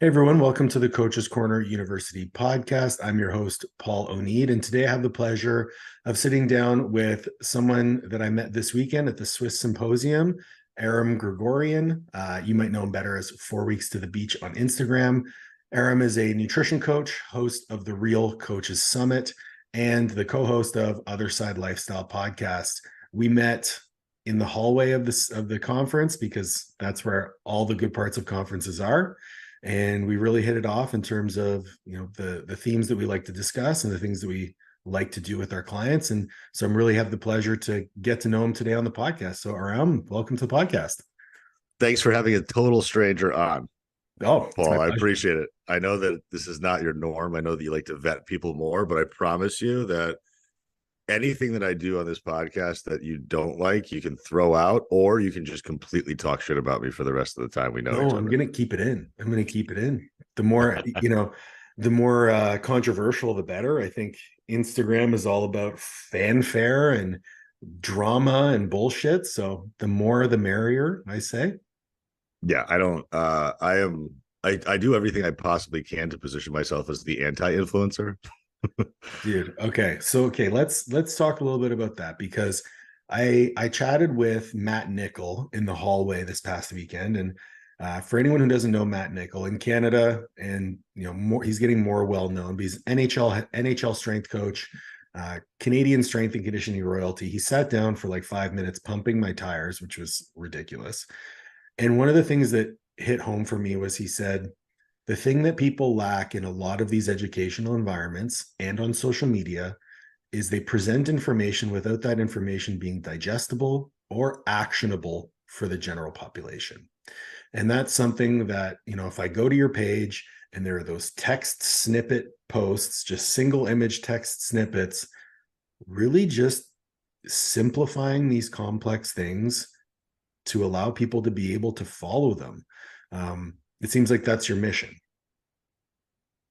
Hey everyone, welcome to the Coach's Corner University podcast. I'm your host, Paul O'Neid, and today I have the pleasure of sitting down with someone that I met this weekend at the Swiss Symposium, Aram Grigorian. You might know him better as 4 Weeks to the Beach on Instagram. Aram is a nutrition coach, host of the Real Coaches Summit, and the co-host of Other Side Lifestyle podcast. We met in the hallway of the conference because that's where all the good parts of conferences are, and we really hit it off in terms of the themes that we like to discuss and the things that we like to do with our clients. And so I'm really have the pleasure to get to know him today on the podcast. So Aram, welcome to the podcast. Thanks for having a total stranger on, Oh, it's my Paul. I pleasure. appreciate it. I know that this is not your norm. I know that you like to vet people more, but I promise you that anything that I do on this podcast that you don't like, you can throw out, or you can just completely talk shit about me for the rest of the time we know No, each I'm other. gonna keep it in. I'm gonna keep it in. The more the more controversial, the better. I think Instagram is all about fanfare and drama and bullshit. So the more the merrier, I say. Yeah, I don't I do everything I possibly can to position myself as the anti-influencer. Dude, okay. So let's talk a little bit about that because I chatted with Matt Nickel in the hallway this past weekend. And for anyone who doesn't know Matt Nickel in Canada, and he's getting more well known, but he's NHL strength coach, Canadian strength and conditioning royalty. He sat down for like 5 minutes pumping my tires, which was ridiculous. And one of the things that hit home for me was he said, the thing that people lack in a lot of these educational environments and on social media is they present information without that information being digestible or actionable for the general population. And that's something that, if I go to your page and there are those text snippet posts, just single image text snippets, really just simplifying these complex things to allow people to be able to follow them. It seems like that's your mission.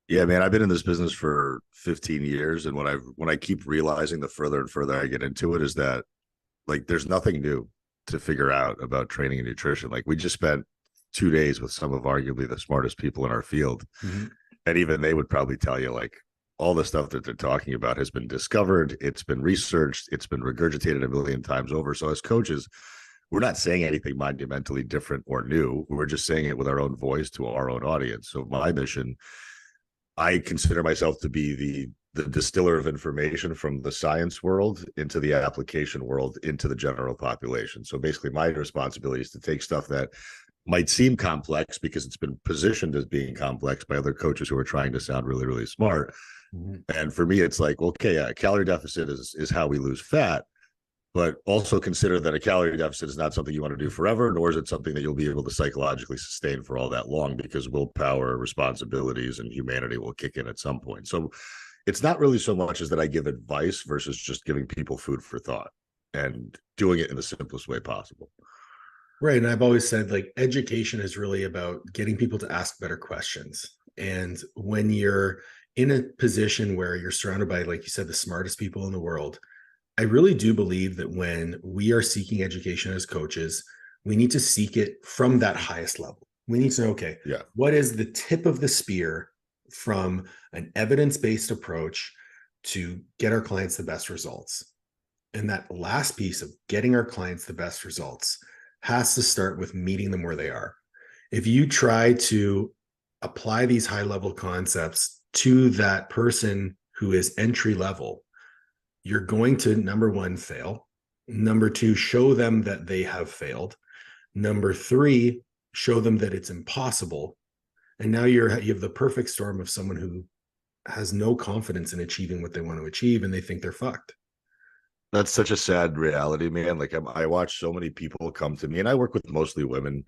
Yeah, man, I've been in this business for 15 years, and when I keep realizing the further and further I get into it is that like there's nothing new to figure out about training and nutrition. Like we just spent 2 days with some of arguably the smartest people in our field, Mm-hmm. and even they would probably tell you like all the stuff that they're talking about has been discovered, it's been researched, it's been regurgitated a million times over. So as coaches, we're not saying anything monumentally different or new. We're just saying it with our own voice to our own audience. So my mission, I consider myself to be the distiller of information from the science world into the application world into the general population. So basically my responsibility is to take stuff that might seem complex because it's been positioned as being complex by other coaches who are trying to sound really, really smart. Mm-hmm. And for me, it's like, okay, a calorie deficit is how we lose fat, but also consider that a calorie deficit is not something you want to do forever, nor is it something that you'll be able to psychologically sustain for all that long, because willpower, responsibilities, and humanity will kick in at some point. So it's not really so much as that I give advice versus just giving people food for thought and doing it in the simplest way possible. Right. And I've always said like education is really about getting people to ask better questions. And when you're in a position where you're surrounded by, like you said, the smartest people in the world, I really do believe that when we are seeking education as coaches, we need to seek it from that highest level. We need to know, okay, Yeah. what is the tip of the spear from an evidence-based approach to get our clients the best results? And that last piece of getting our clients the best results has to start with meeting them where they are. If you try to apply these high level concepts to that person who is entry level, you're going to, number one, fail. Number two, show them that they have failed. Number three, show them that it's impossible. And now you have the perfect storm of someone who has no confidence in achieving what they want to achieve, and they think they're fucked. That's such a sad reality, man. Like I watch so many people come to me, and I work with mostly women,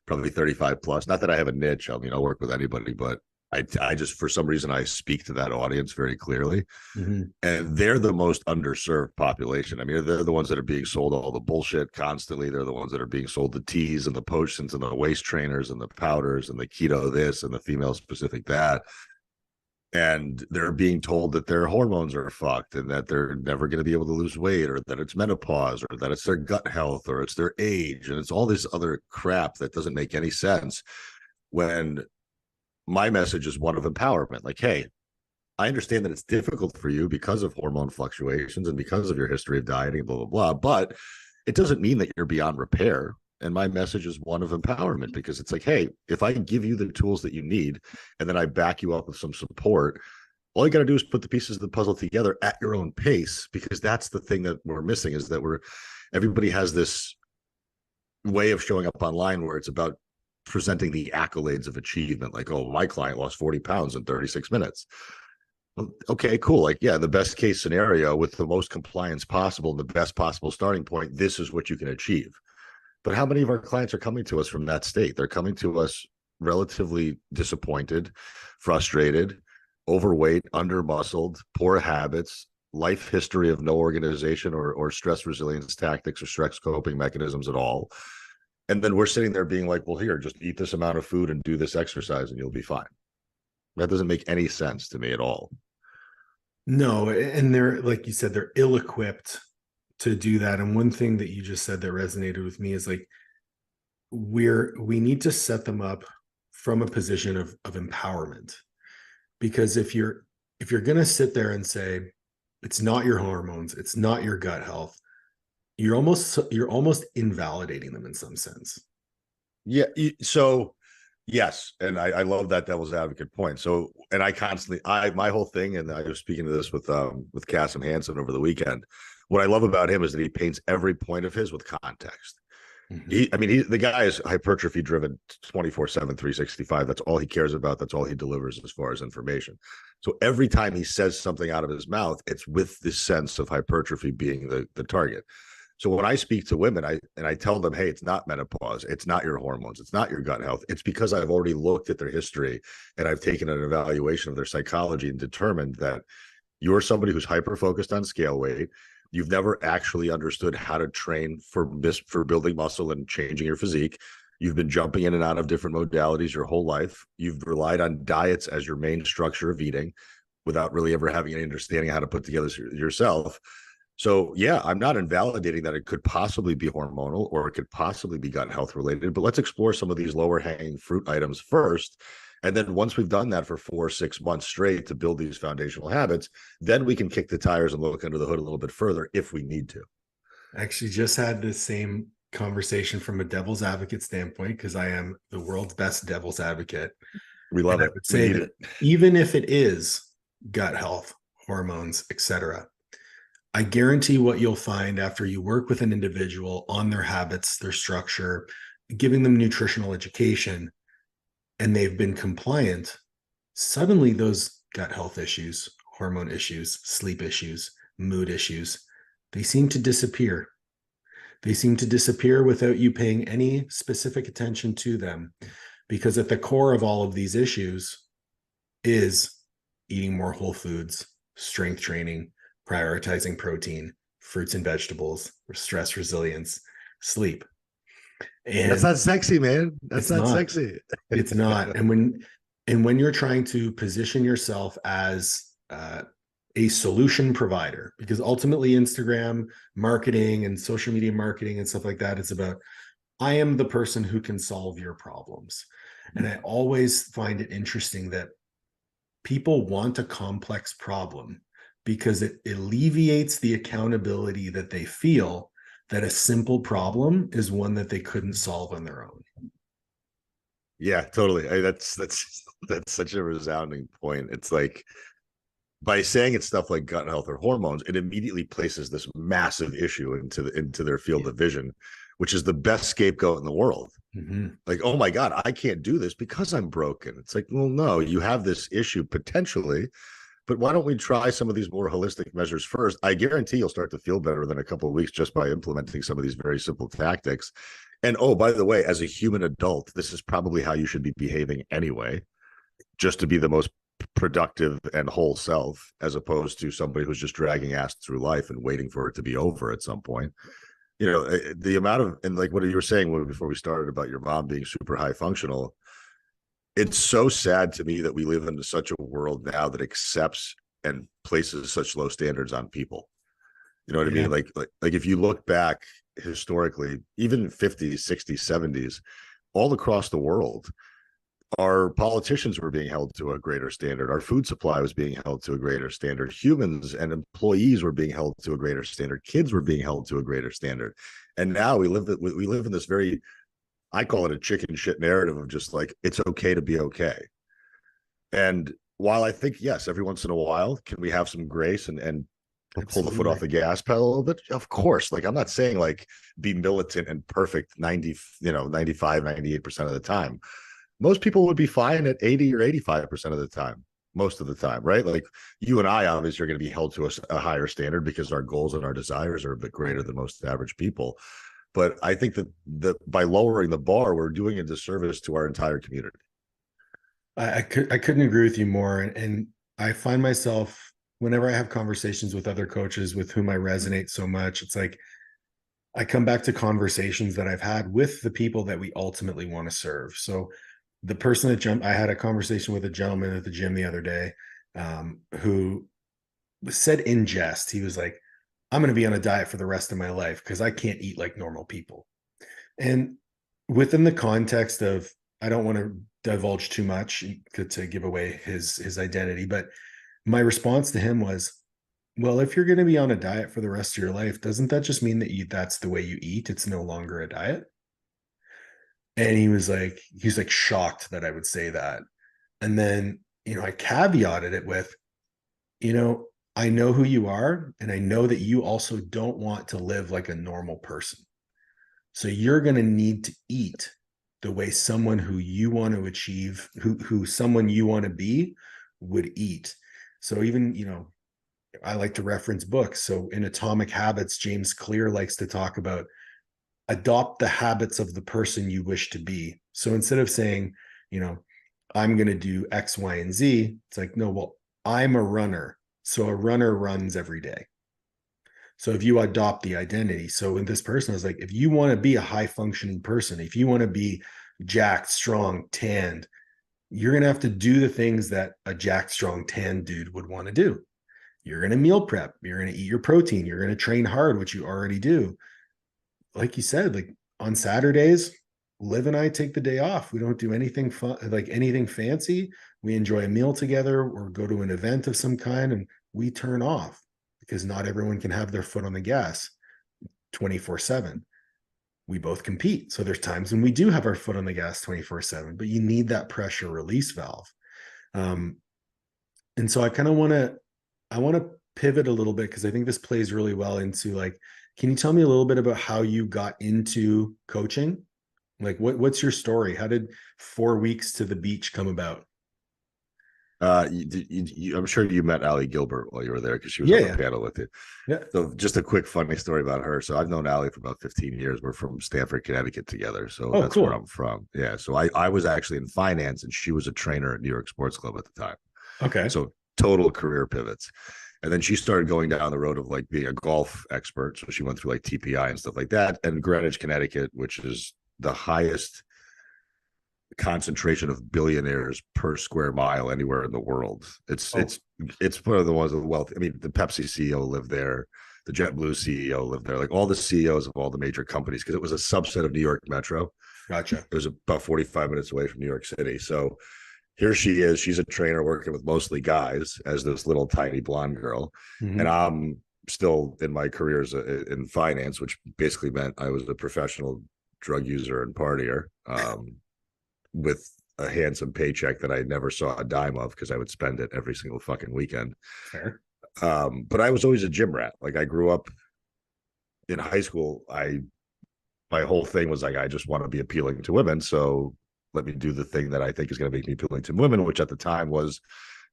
probably 35 plus. Not that I have a niche. I mean, I'll work with anybody, but I just, for some reason, I speak to that audience very clearly. Mm-hmm. And they're the most underserved population. I mean, they're the ones that are being sold all the bullshit constantly. They're the ones that are being sold the teas and the potions and the waist trainers and the powders and the keto this and the female specific that. And they're being told that their hormones are fucked and that they're never going to be able to lose weight, or that it's menopause, or that it's their gut health, or it's their age. And it's all this other crap that doesn't make any sense when my message is one of empowerment. Like, hey, I understand that it's difficult for you because of hormone fluctuations and because of your history of dieting, blah, blah, blah. But it doesn't mean that you're beyond repair. And my message is one of empowerment, because it's like, hey, if I give you the tools that you need and then I back you up with some support, all you got to do is put the pieces of the puzzle together at your own pace, because that's the thing that we're missing, is that everybody has this way of showing up online where it's about presenting the accolades of achievement. Like, oh, my client lost 40 pounds in 36 minutes. Okay, cool. Like, yeah, the best case scenario with the most compliance possible, the best possible starting point, this is what you can achieve. But how many of our clients are coming to us from that state? They're coming to us relatively disappointed, frustrated, overweight, under-muscled, poor habits, life history of no organization or stress resilience tactics or stress coping mechanisms at all. And then we're sitting there being like, well, here, just eat this amount of food and do this exercise and you'll be fine. That doesn't make any sense to me at all. No, and they're, like you said, they're ill-equipped to do that. And one thing that you just said that resonated with me is like, we need to set them up from a position of empowerment. Because if you're going to sit there and say it's not your hormones, it's not your gut health, you're almost invalidating them in some sense. Yeah. So yes, and I love that devil's advocate point. So, and my whole thing, and I was speaking to this with Cassim Hansen over the weekend. What I love about him is that he paints every point of his with context. Mm-hmm. The guy is hypertrophy driven 24/7, 365. That's all he cares about. That's all he delivers as far as information. So every time he says something out of his mouth, it's with this sense of hypertrophy being the target. So when I speak to women, I tell them, hey, it's not menopause, it's not your hormones, it's not your gut health. It's because I've already looked at their history and I've taken an evaluation of their psychology and determined that you're somebody who's hyper focused on scale weight. You've never actually understood how to train for building muscle and changing your physique. You've been jumping in and out of different modalities your whole life. You've relied on diets as your main structure of eating without really ever having any understanding of how to put together yourself. So yeah, I'm not invalidating that it could possibly be hormonal or it could possibly be gut health related, but let's explore some of these lower hanging fruit items first. And then once we've done that for 4 or 6 months straight to build these foundational habits, then we can kick the tires and look under the hood a little bit further if we need to. I actually just had this same conversation from a devil's advocate standpoint, because I am the world's best devil's advocate. We love it. I would say that even if it is gut health, hormones, etc., I guarantee what you'll find after you work with an individual on their habits, their structure, giving them nutritional education, and they've been compliant, suddenly those gut health issues, hormone issues, sleep issues, mood issues, they seem to disappear. They seem to disappear without you paying any specific attention to them, because at the core of all of these issues is eating more whole foods, strength training, prioritizing protein, fruits and vegetables, stress resilience, sleep. And that's not sexy, man. That's not sexy. It's not. And when you're trying to position yourself as a solution provider, because ultimately Instagram marketing and social media marketing and stuff like that, it's about, I am the person who can solve your problems. And I always find it interesting that people want a complex problem because it alleviates the accountability that they feel that a simple problem is one that they couldn't solve on their own. Yeah, totally. That's such a resounding point. It's like, by saying it's stuff like gut health or hormones, it immediately places this massive issue into their field of vision, which is the best scapegoat in the world. Mm-hmm. Like, oh my God, I can't do this because I'm broken. It's like, well, no, you have this issue potentially, but why don't we try some of these more holistic measures first? I guarantee you'll start to feel better within a couple of weeks just by implementing some of these very simple tactics. And oh, by the way, as a human adult, this is probably how you should be behaving anyway, just to be the most productive and whole self, as opposed to somebody who's just dragging ass through life and waiting for it to be over at some point. You know, the amount of, and like what you were saying before we started about your mom being super high functional, it's so sad to me that we live in such a world now that accepts and places such low standards on people. You know what I mean? Like if you look back historically, even 50s, 60s, 70s, all across the world, Our politicians were being held to a greater standard. Our food supply was being held to a greater standard. Humans and employees were being held to a greater standard. Kids were being held to a greater standard. And now we live in this very, I call it a chicken shit narrative of just like, it's okay to be okay. And while I think, yes, every once in a while, can we have some grace and pull the foot off Absolutely. the gas pedal a little bit? Of course. Like, I'm not saying like be militant and perfect 90, 95, 98% of the time. Most people would be fine at 80 or 85% of the time, most of the time, right? Like you and I obviously are going to be held to a higher standard because our goals and our desires are a bit greater than most average people. But I think that by lowering the bar, we're doing a disservice to our entire community. I couldn't agree with you more. And I find myself whenever I have conversations with other coaches with whom I resonate so much, it's like I come back to conversations that I've had with the people that we ultimately want to serve. So the person that jumped, I had a conversation with a gentleman at the gym the other day, who said in jest, he was like, I'm going to be on a diet for the rest of my life because I can't eat like normal people. And within the context of, I don't want to divulge too much to give away his identity, but my response to him was, well, if you're going to be on a diet for the rest of your life, doesn't that just mean that that's the way you eat? It's no longer a diet. And he's like shocked that I would say that. And then, I caveated it with, you know, I know who you are, and I know that you also don't want to live like a normal person. So you're going to need to eat the way someone who you want to achieve, who someone you want to be would eat. So even, I like to reference books. So in Atomic Habits, James Clear likes to talk about adopt the habits of the person you wish to be. So instead of saying, I'm going to do X, Y, and Z, it's like, no, well, I'm a runner. So a runner runs every day. So if you adopt the identity, so in this person, I was like, if you want to be a high functioning person, if you want to be jacked, strong, tanned, you're going to have to do the things that a jacked, strong, tanned dude would want to do. You're going to meal prep. You're going to eat your protein. You're going to train hard, which you already do. Like you said, like on Saturdays, Liv and I take the day off. We don't do anything fun, like anything fancy. We enjoy a meal together or go to an event of some kind, and we turn off because not everyone can have their foot on the gas 24/7. We both compete. So there's times when we do have our foot on the gas 24/7, but you need that pressure release valve. Um, and so I want to pivot a little bit because I think this plays really well into like, can you tell me a little bit about how you got into coaching? Like what's your story? How did 4 weeks to the beach come about? I'm sure you met Allie Gilbert while you were there because she was Yeah, on the yeah, panel with you. yeah. So just a quick funny story about her. So I've known Allie for about 15 years. We're from Stamford, Connecticut together. So Oh, that's where cool. I'm from. Yeah. So I was actually in finance and she was a trainer at New York Sports Club at the time. Okay. So total career pivots. And then she started going down the road of like being a golf expert. So she went through like TPI and stuff like that. And Greenwich, Connecticut, which is the highest concentration of billionaires per square mile anywhere in the world. It's Oh, it's it's one of the ones with wealth. I mean, the Pepsi CEO lived there, the JetBlue CEO lived there, like all the CEOs of all the major companies, because it was a subset of New York Metro. gotcha. It was about 45 minutes away from New York City. So here she is. She's a trainer working with mostly guys as this little tiny blonde girl. And Hmm. I'm still in my career in finance, which basically meant I was a professional drug user and partier. With a handsome paycheck that I never saw a dime of because I would spend it every single fucking weekend. Fair. But I was always a gym rat. Like I grew up in high school. My whole thing was like I just want to be appealing to women. So let me do the thing that I think is going to make me appealing to women, which at the time was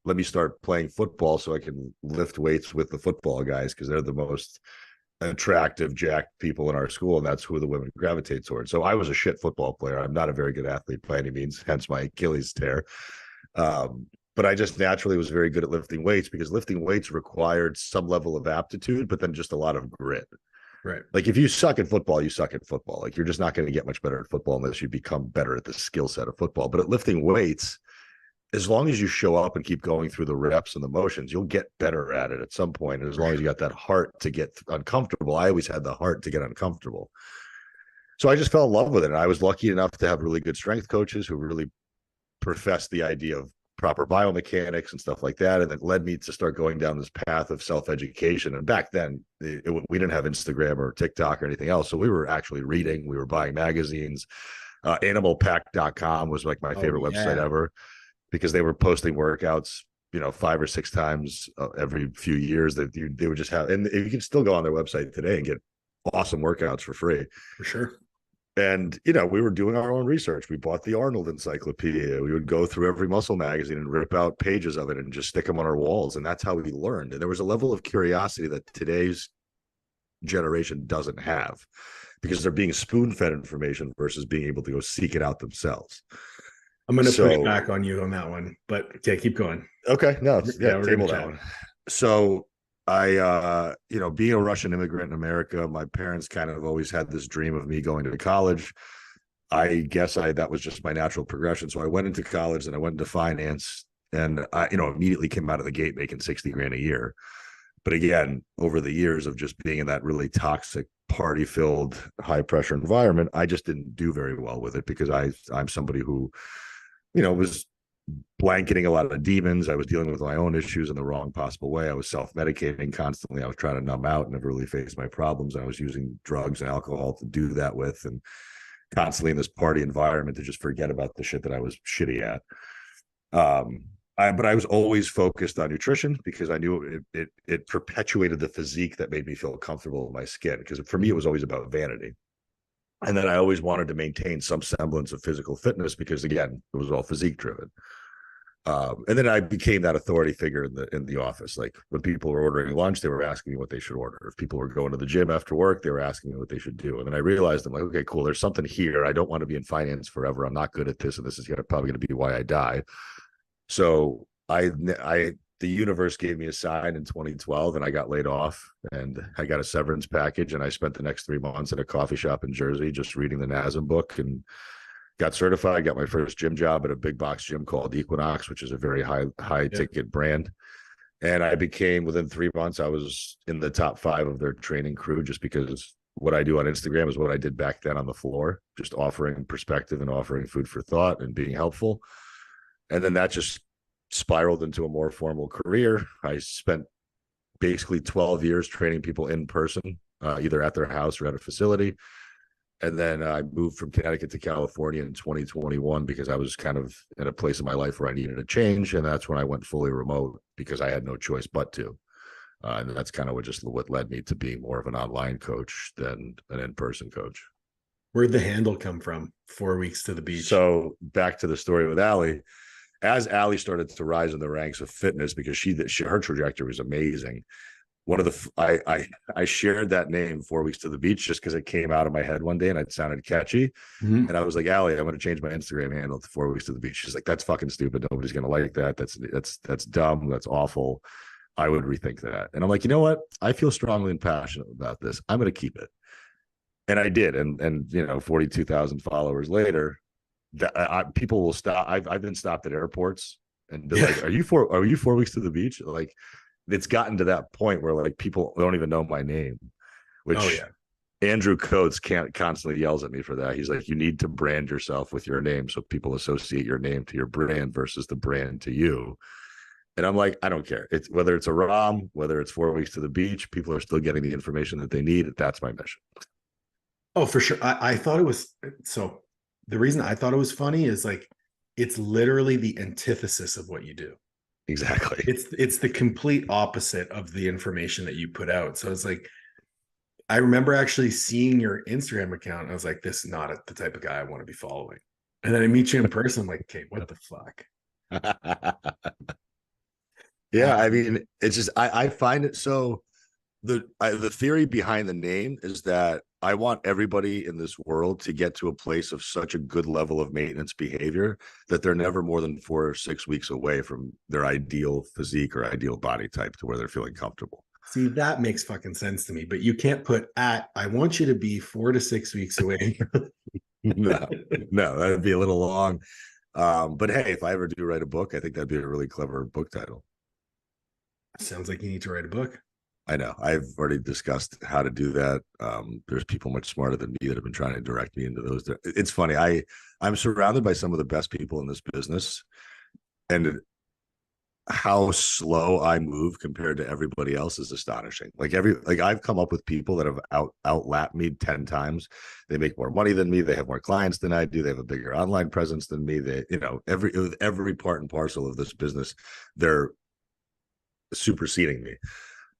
let me start playing football so I can lift weights with the football guys because they're the most attractive, jacked people in our school, and that's who the women gravitate towards. So I was a shit football player. I'm not a very good athlete by any means, hence my Achilles tear. But I just naturally was very good at lifting weights because lifting weights required some level of aptitude, but then just a lot of grit. Right. Like if you suck at football, you suck at football. Like you're just not going to get much better at football unless you become better at the skill set of football. But at lifting weights, as long as you show up and keep going through the reps and the motions, you'll get better at it at some point. And as For long as you sure. got that heart to get uncomfortable, I always had the heart to get uncomfortable. So I just fell in love with it. And I was lucky enough to have really good strength coaches who really professed the idea of proper biomechanics and stuff like that, and it led me to start going down this path of self-education. And back then we didn't have Instagram or TikTok or anything else, so we were actually reading, we were buying magazines. Animalpack.com was like my favorite website ever, because they were posting workouts 5 or 6 times every few years. That they would just have, and you can still go on their website today and get awesome workouts for free. For sure. And, we were doing our own research. We bought the Arnold Encyclopedia. We would go through every muscle magazine and rip out pages of it and just stick them on our walls. And that's how we learned. And there was a level of curiosity that today's generation doesn't have, because they're being spoon-fed information versus being able to go seek it out themselves. I'm going to push back on you on that one, but okay, keep going. Okay. No, table that one. So I, being a Russian immigrant in America, my parents kind of always had this dream of me going to college. I guess that was just my natural progression. So I went into college and I went into finance, and I, immediately came out of the gate making 60 grand a year. But again, over the years of just being in that really toxic, party-filled, high-pressure environment, I just didn't do very well with it, because I'm somebody who, was blanketing a lot of demons. I was dealing with my own issues in the wrong possible way. I was self-medicating constantly. I was trying to numb out and never really face my problems. I was using drugs and alcohol to do that with, and constantly in this party environment to just forget about the shit that I was shitty at. But I was always focused on nutrition, because I knew it perpetuated the physique that made me feel comfortable in my skin. Because for me, it was always about vanity. And then I always wanted to maintain some semblance of physical fitness, because again, it was all physique driven. And then I became that authority figure in the office. Like when people were ordering lunch, they were asking me what they should order. If people were going to the gym after work, they were asking me what they should do. And then I realized, I'm like, okay, cool. There's something here. I don't want to be in finance forever. I'm not good at this, and this is probably going to be why I die. So the universe gave me a sign in 2012, and I got laid off, and I got a severance package, and I spent the next 3 months at a coffee shop in Jersey just reading the NASM book, and got certified. Got my first gym job at a big box gym called Equinox, which is a very high ticket brand. And I became, within 3 months, I was in the top 5 of their training crew, just because what I do on Instagram is what I did back then on the floor, just offering perspective and offering food for thought and being helpful. And then that just spiraled into a more formal career. I spent basically 12 years training people in person, either at their house or at a facility. And then I moved from Connecticut to California in 2021, because I was kind of in a place in my life where I needed a change. And that's when I went fully remote, because I had no choice but to. And that's kind of what led me to being more of an online coach than an in-person coach. Where'd the handle come from? 4 weeks to the beach. So back to the story with Allie. As Allie started to rise in the ranks of fitness, because her trajectory was amazing. I shared that name, 4 weeks to the beach, just because it came out of my head one day and it sounded catchy. Mm-hmm. And I was like, Allie, I'm going to change my Instagram handle to 4 weeks to the beach. She's like, that's fucking stupid. Nobody's going to like that. That's dumb. That's awful. I would rethink that. And I'm like, you know what? I feel strongly and passionate about this. I'm going to keep it. And I did. And 42,000 followers later, people will stop. I've been stopped at airports and be like, are you 4 weeks to the beach? Like, it's gotten to that point where like people don't even know my name, which Andrew Coates constantly yells at me for that. He's like, you need to brand yourself with your name, so people associate your name to your brand versus the brand to you. And I'm like, I don't care. It's whether it's Aram, whether it's 4 weeks to the beach, people are still getting the information that they need. That's my mission. Oh, for sure. I thought it was, so the reason I thought it was funny is like, it's literally the antithesis of what you do. Exactly. It's the complete opposite of the information that you put out. So it's like, I remember actually seeing your Instagram account, and I was like, this is not the type of guy I want to be following. And then I meet you in person, I'm like, okay, what the fuck? Yeah, I mean, it's just I find it so. The theory behind the name is that I want everybody in this world to get to a place of such a good level of maintenance behavior that they're never more than 4 or 6 weeks away from their ideal physique or ideal body type, to where they're feeling comfortable. See, that makes fucking sense to me, but you can't put I want you to be 4 to 6 weeks away. No, that'd be a little long. But hey, if I ever do write a book, I think that'd be a really clever book title. Sounds like you need to write a book. I know. I've already discussed how to do that. There's people much smarter than me that have been trying to direct me into those. It's funny. I'm surrounded by some of the best people in this business, and how slow I move compared to everybody else is astonishing. Like I've come up with people that have outlapped me 10 times. They make more money than me. They have more clients than I do. They have a bigger online presence than me. They, every part and parcel of this business, they're superseding me.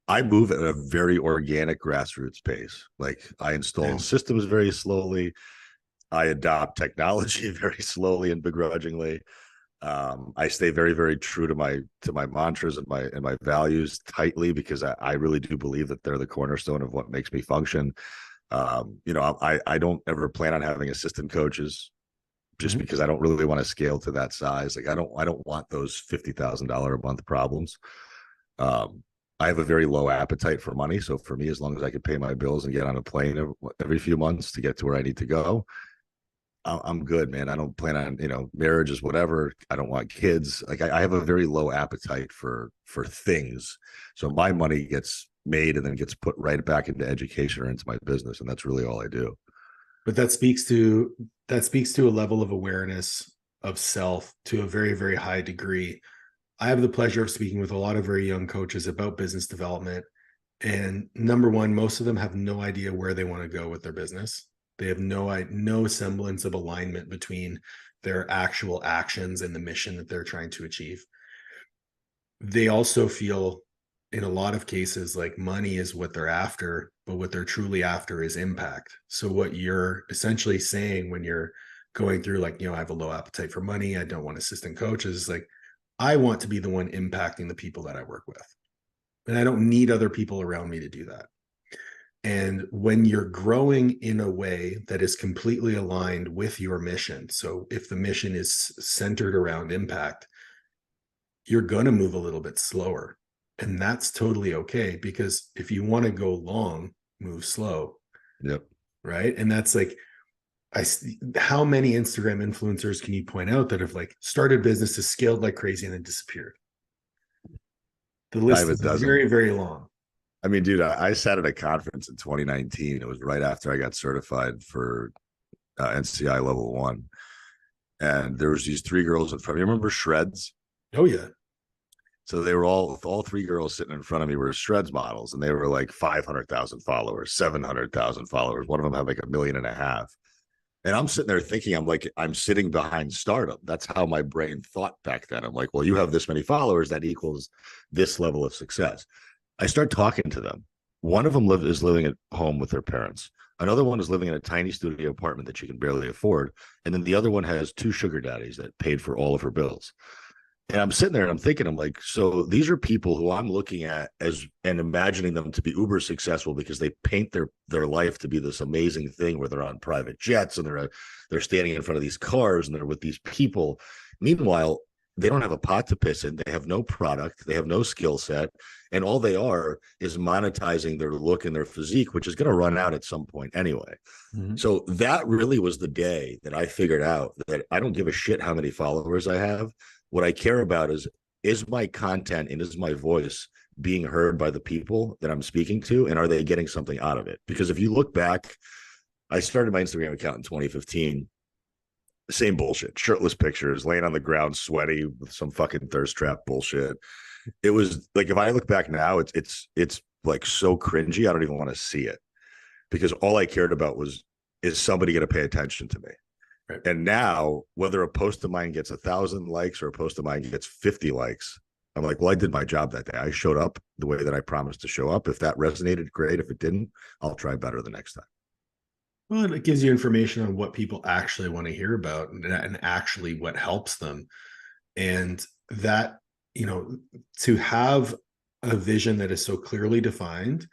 I move at a very organic grassroots pace. Like I install Yeah. systems very slowly. I adopt technology very slowly and begrudgingly. I stay very, very true to my mantras and my values tightly, because I really do believe that they're the cornerstone of what makes me function. I don't ever plan on having assistant coaches, just Mhm. because I don't really want to scale to that size. Like I don't want those $50,000 a month problems. Um, I have a very low appetite for money. So for me, as long as I can pay my bills and get on a plane every few months to get to where I need to go, I'm good, man. I don't plan on, marriages, whatever. I don't want kids. Like I have a very low appetite for things. So my money gets made and then gets put right back into education or into my business. And that's really all I do. But that speaks to a level of awareness of self to a very, very high degree. I have the pleasure of speaking with a lot of very young coaches about business development. And number one, most of them have no idea where they want to go with their business. They have no semblance of alignment between their actual actions and the mission that they're trying to achieve. They also feel, in a lot of cases, like money is what they're after, but what they're truly after is impact. So what you're essentially saying when you're going through, like, I have a low appetite for money, I don't want assistant coaches, like, I want to be the one impacting the people that I work with, and I don't need other people around me to do that. And when you're growing in a way that is completely aligned with your mission, so if the mission is centered around impact, you're going to move a little bit slower. And that's totally okay, because if you want to go long, move slow. Yep. Right. And that's like, how many Instagram influencers can you point out that have like started businesses, scaled like crazy, and then disappeared? The I list have a is dozen. very, very long. I mean, dude, I sat at a conference in 2019. It was right after I got certified for NCI level one. And there was these three girls in front of me. Remember Shreds? Oh yeah. So they were all three girls sitting in front of me were Shreds models, and they were like 500,000 followers, 700,000 followers. One of them had like 1.5 million. And I'm sitting there thinking, I'm sitting behind startup. That's how my brain thought back then. I'm like, well, you have this many followers, that equals this level of success. I start talking to them. One of them is living at home with their parents. Another one is living in a tiny studio apartment that she can barely afford. And then the other one has two sugar daddies that paid for all of her bills. And I'm sitting there and I'm thinking, I'm like, so these are people who I'm looking at as and imagining them to be uber successful because they paint their life to be this amazing thing where they're on private jets and they're standing in front of these cars and they're with these people. Meanwhile, they don't have a pot to piss in. They have no product. They have no skill set. And all they are is monetizing their look and their physique, which is going to run out at some point anyway. Mhm. So that really was the day that I figured out that I don't give a shit how many followers I have. What I care about is my content and is my voice being heard by the people that I'm speaking to, and are they getting something out of it? Because if you look back, I started my Instagram account in 2015. Same bullshit, shirtless pictures, laying on the ground, sweaty with some fucking thirst trap bullshit. It was like, if I look back now, it's like so cringy. I don't even want to see it, because all I cared about was, is somebody going to pay attention to me? Right. And now, whether a post of mine gets 1,000 likes or a post of mine gets 50 likes, I'm like, well, I did my job that day. I showed up the way that I promised to show up. If that resonated, great. If it didn't, I'll try better the next time. Well, it gives you information on what people actually want to hear about, and actually what helps them. And that, you know, to have a vision that is so clearly defined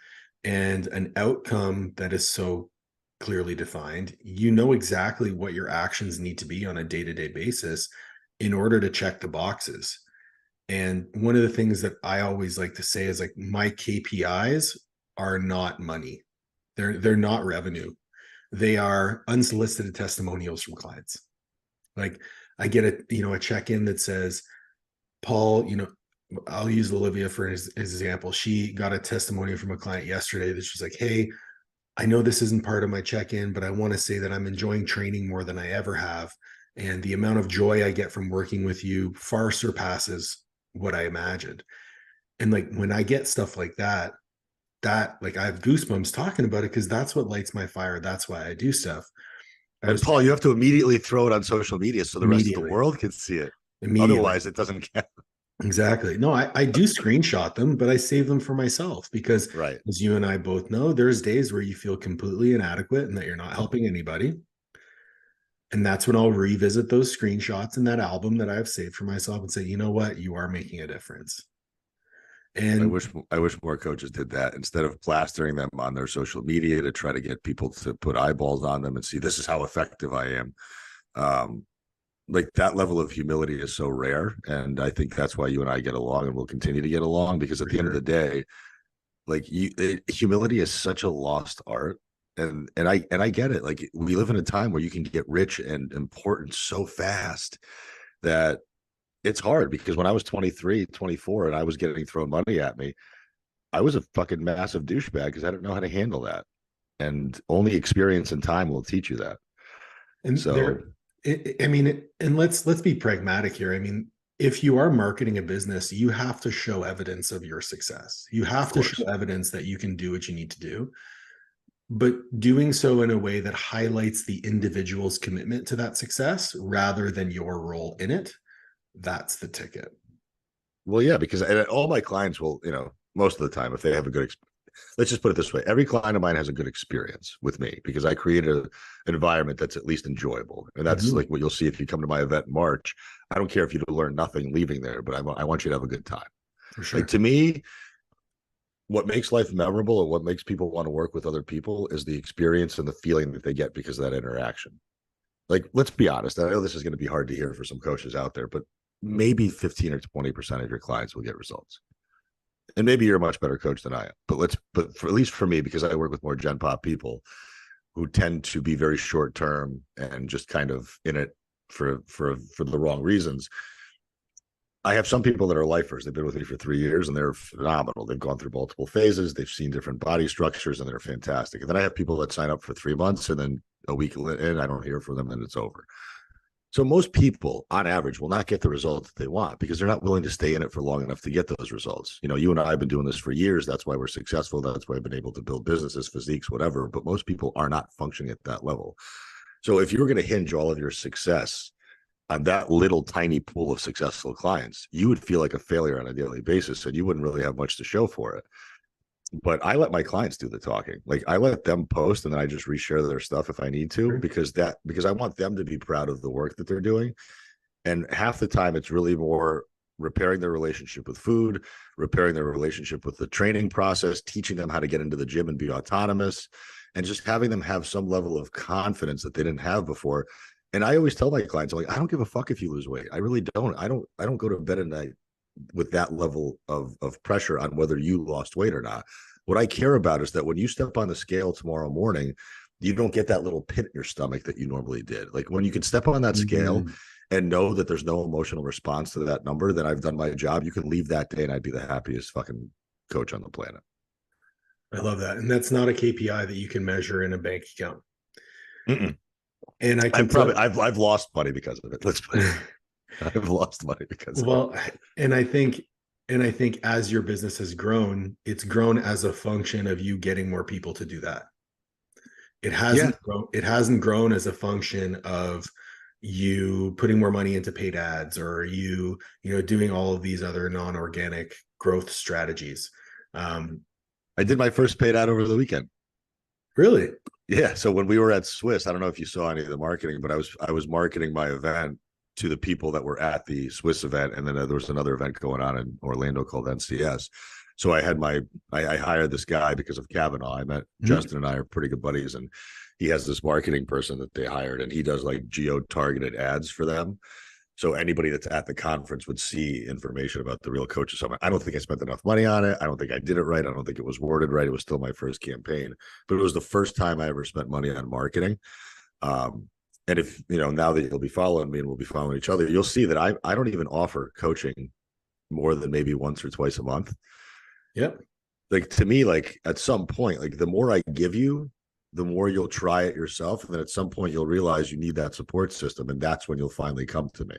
and an outcome that is so clearly defined, you know exactly what your actions need to be on a day-to-day basis in order to check the boxes. And one of the things that I always like to say is, like, my KPIs are not money. They're not revenue. They are unsolicited testimonials from clients. Like, I get a check-in that says, Paul, I'll use Olivia for his example. She got a testimonial from a client yesterday that she's like, hey, I know this isn't part of my check-in, but I want to say that I'm enjoying training more than I ever have. And the amount of joy I get from working with you far surpasses what I imagined. And like when I get stuff like that, like I have goosebumps talking about it because that's what lights my fire. That's why I do stuff. I And was Paul, you have to immediately throw it on social media so the rest of the immediately, world can see it. immediately. Otherwise, it doesn't count. Exactly. No, I do screenshot them, but I save them for myself because, Right. as you and I both know, there's days where you feel completely inadequate and that you're not helping anybody. And that's when I'll revisit those screenshots in that album that I have saved for myself and say, you know what, you are making a difference. I And wish I wish more coaches did that instead of plastering them on their social media to try to get people to put eyeballs on them and see this is how effective I am. Um, like that level of humility is so rare, and I think that's why you and I get along and will continue to get along because at for the end of sure, the day, humility is such a lost art. And I get it. Like we live in a time where you can get rich and important so fast that it's hard because when I was 23, 24, and I was getting thrown money at me, I was a fucking massive douchebag because I didn't know how to handle that. And only experience and time will teach you that. and So, I mean, and let's be pragmatic here. I mean, if you are marketing a business, you have to show evidence of your success. You of have to show course. evidence that you can do what you need to do, but doing so in a way that highlights the individual's commitment to that success rather than your role in it. That's the ticket. Well, yeah, because all my clients will, most of the time, if they have a good, let's just put it this way: every client of mine has a good experience with me because I created an environment that's at least enjoyable, and that's Mhm. like what you'll see if you come to my event in March. I don't care if you learn nothing leaving there, but I want you to have a good time. For Like sure. to me, what makes life memorable and what makes people want to work with other people is the experience and the feeling that they get because of that interaction. Like, let's be honest. I know this is going to be hard to hear for some coaches out there, but maybe 15 or 20% of your clients will get results. And maybe you're a much better coach than I am. But for at least for me, because I work with more Gen Pop people who tend to be very short term and just kind of in it for the wrong reasons. I have some people that are lifers. They've been with me for 3 years and they're phenomenal. They've gone through multiple phases. They've seen different body structures and they're fantastic. And then I have people that sign up for 3 months and then a week in, I don't hear from them and it's over. So most people, on average, will not get the results that they want because they're not willing to stay in it for long enough to get those results. You and I have been doing this for years. That's why we're successful. That's why I've been able to build businesses, physiques, whatever. But most people are not functioning at that level. So if you were going to hinge all of your success on that little tiny pool of successful clients, you would feel like a failure on a daily basis and you wouldn't really have much to show for it. But I let my clients do the talking. Like I let them post and then I just reshare their stuff if I need to, Sure. because I want them to be proud of the work that they're doing. And half the time it's really more repairing their relationship with food, repairing their relationship with the training process, teaching them how to get into the gym and be autonomous, and just having them have some level of confidence that they didn't have before. And I always tell my clients, I'm like, I don't give a fuck if you lose weight. I really don't. I don't go to bed at night with that level of pressure on whether you lost weight or not. What I care about is that when you step on the scale tomorrow morning, you don't get that little pit in your stomach that you normally did. Like when you can step on that scale Mhm. and know that there's no emotional response to that number, then I've done my job. You can leave that day and I'd be the happiest fucking coach on the planet. I love that. And that's not a KPI that you can measure in a bank account. Mm-mm. And I can I've lost money because of it. Let's put it. I've lost money because of it. well, and I think as your business has grown, it's grown as a function of you getting more people to do that. Yeah, It hasn't grown as a function of you putting more money into paid ads or doing all of these other non-organic growth strategies. Um, I did my first paid ad over the weekend. really? Yeah. So when we were at Swiss, I don't know if you saw any of the marketing, but I was marketing my event to the people that were at the Swiss event, and then there was another event going on in Orlando called NCS. So I hired this guy because of Kavanaugh. I met Mhm. Justin and I are pretty good buddies, and he has this marketing person that they hired, and he does like geo targeted ads for them. So anybody that's at the conference would see information about the real coaches. So I don't think I spent enough money on it. I don't think I did it right. I don't think it was worded right. It was still my first campaign, but it was the first time I ever spent money on marketing. Um, and if now that you'll be following me and we'll be following each other, you'll see that I don't even offer coaching more than maybe once or twice a month. Yep. Like to me, like at some point, like the more I give you, the more you'll try it yourself. And then at some point you'll realize you need that support system. And that's when you'll finally come to me.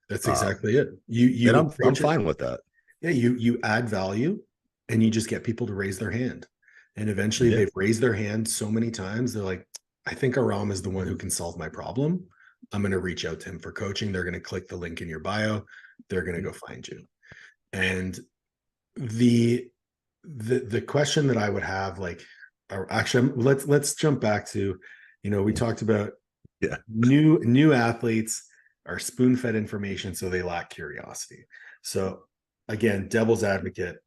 That's Um, exactly it. You and I'm approach it. fine with that. Yeah, you add value and you just get people to raise their hand. And eventually Yeah. they've raised their hand so many times, they're like, I think Aram is the one who can solve my problem. I'm going to reach out to him for coaching. They're going to click the link in your bio. They're going to go find you. And the the question that I would have, like, or actually, let's jump back to, we talked about Yeah. new athletes are spoon fed information, so they lack curiosity. So again, devil's advocate,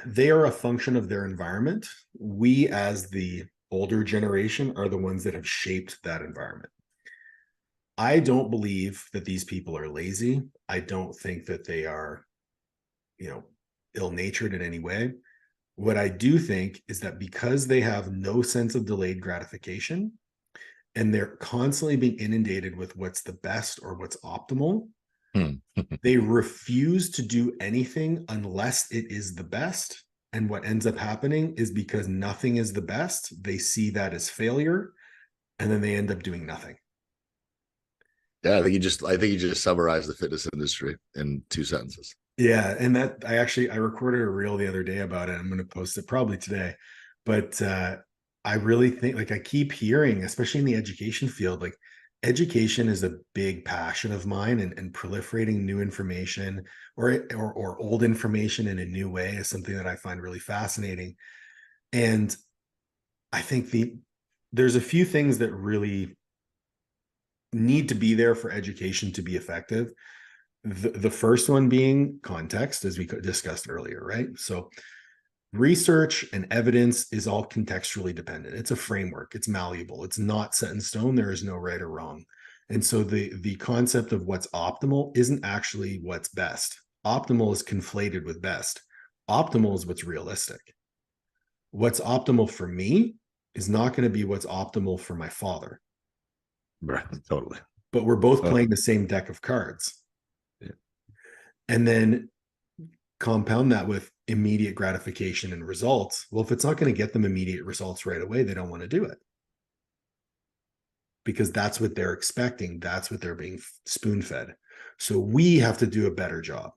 they are a function of their environment. We, as the older generation, are the ones that have shaped that environment. I don't believe that these people are lazy. I don't think that they are, ill-natured in any way. What I do think is that because they have no sense of delayed gratification and they're constantly being inundated with what's the best or what's optimal, they refuse to do anything unless it is the best. And what ends up happening is because nothing is the best, they see that as failure, and then they end up doing nothing. Yeah, I think you just summarized the fitness industry in 2 sentences. Yeah, and that I recorded a reel the other day about it. I'm going to post it probably today. But I really think, like, I keep hearing, especially in the education field, like, education is a big passion of mine, and proliferating new information or old information in a new way is something that I find really fascinating. And I think there's a few things that really need to be there for education to be effective. The first one being context, as we discussed earlier, right? So research and evidence is all contextually dependent. It's a framework, it's malleable, it's not set in stone. There is no right or wrong. And so the concept of what's optimal isn't actually what's best. Optimal is conflated with best. Optimal is what's realistic. What's optimal for me is not going to be what's optimal for my father. Right. Totally. But we're both playing the same deck of cards. Yeah. And then compound that with immediate gratification and results. Well, if it's not going to get them immediate results right away, they don't want to do it, because that's what they're expecting. That's what they're being spoon fed. So we have to do a better job.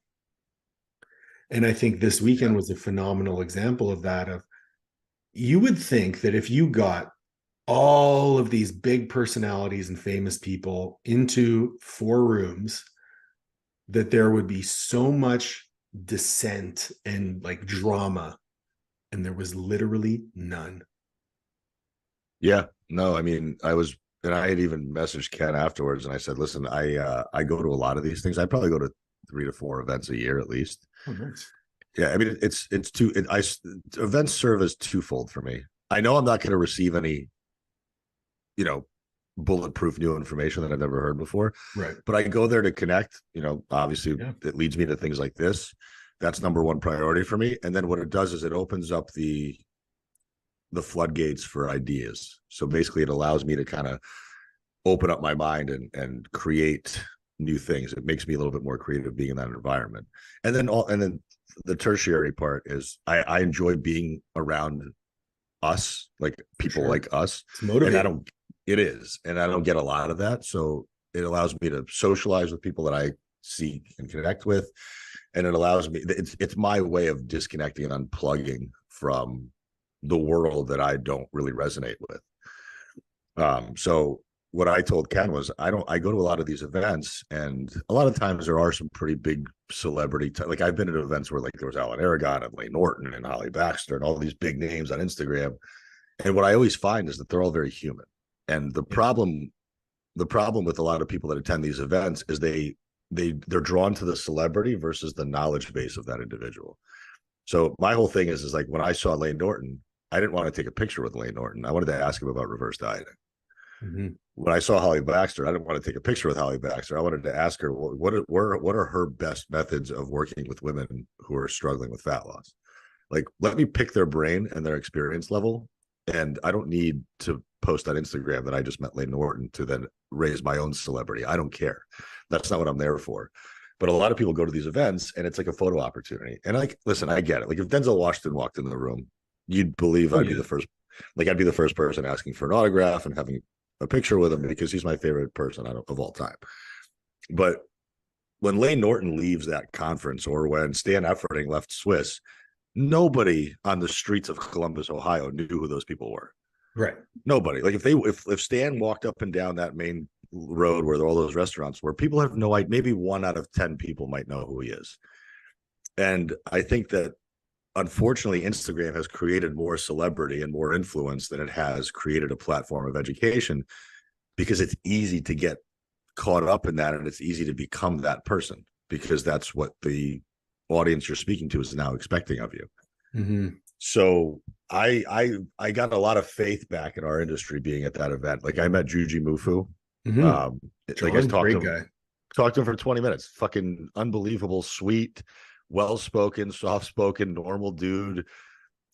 And I think this weekend was a phenomenal example of that. Of, you would think that if you got all of these big personalities and famous people into 4 rooms, that there would be so much dissent and like drama, and there was literally none. Yeah. No, I mean, and I had even messaged Ken afterwards, and I said, "Listen, I go to a lot of these things. I probably go to 3 to 4 events a year at least." Oh, nice. Yeah, I mean, events serve as twofold for me. I know I'm not going to receive any, you know, bulletproof new information that I've never heard before, Right. but I go there to connect. Obviously, Yeah. it leads me to things like this. That's number one priority for me. And then what it does is it opens up the floodgates for ideas. So basically, it allows me to kind of open up my mind and create new things. It makes me a little bit more creative being in that environment. And then the tertiary part is I enjoy being around us, like people Sure. like us. It's motivating. And I don't get a lot of that. So it allows me to socialize with people that I see and connect with. And it allows me, it's my way of disconnecting and unplugging from the world that I don't really resonate with. So what I told Ken was I go to a lot of these events, and a lot of times there are some pretty big celebrity like I've been at events where like there was Alan Aragon and Lane Norton and Holly Baxter and all these big names on Instagram. And what I always find is that they're all very human. And the problem with a lot of people that attend these events is they're drawn to the celebrity versus the knowledge base of that individual. So my whole thing is like when I saw Lane Norton, I didn't want to take a picture with Lane Norton. I wanted to ask him about reverse dieting. Mm-hmm. When I saw Holly Baxter, I didn't want to take a picture with Holly Baxter. I wanted to ask her, well, what are her best methods of working with women who are struggling with fat loss? Like, let me pick their brain and their experience level. And I don't need to post on Instagram that I just met Lane Norton to then raise my own celebrity. I don't care. That's not what I'm there for. But a lot of people go to these events and it's like a photo opportunity. And like, listen, I get it. Like if Denzel Washington walked in the room, you'd believe Oh I'd be yeah. the first, like I'd be the first person asking for an autograph and having a picture with him because he's my favorite person of all time. But when Lane Norton leaves that conference, or when Stan Efferding left Swiss, nobody on the streets of Columbus, Ohio knew who those people were. Right. Nobody. Like if Stan walked up and down that main road where all those restaurants were, people have no idea. Maybe 1 out of 10 people might know who he is. And I think that unfortunately Instagram has created more celebrity and more influence than it has created a platform of education, because it's easy to get caught up in that, and it's easy to become that person because that's what the audience you're speaking to is now expecting of you. Mm-hmm. So I got a lot of faith back in our industry being at that event. Like I met Juji Mufu. Mm-hmm. Like I Great guy. talked to him for 20 minutes. Fucking unbelievable, sweet, well-spoken, soft-spoken, normal dude.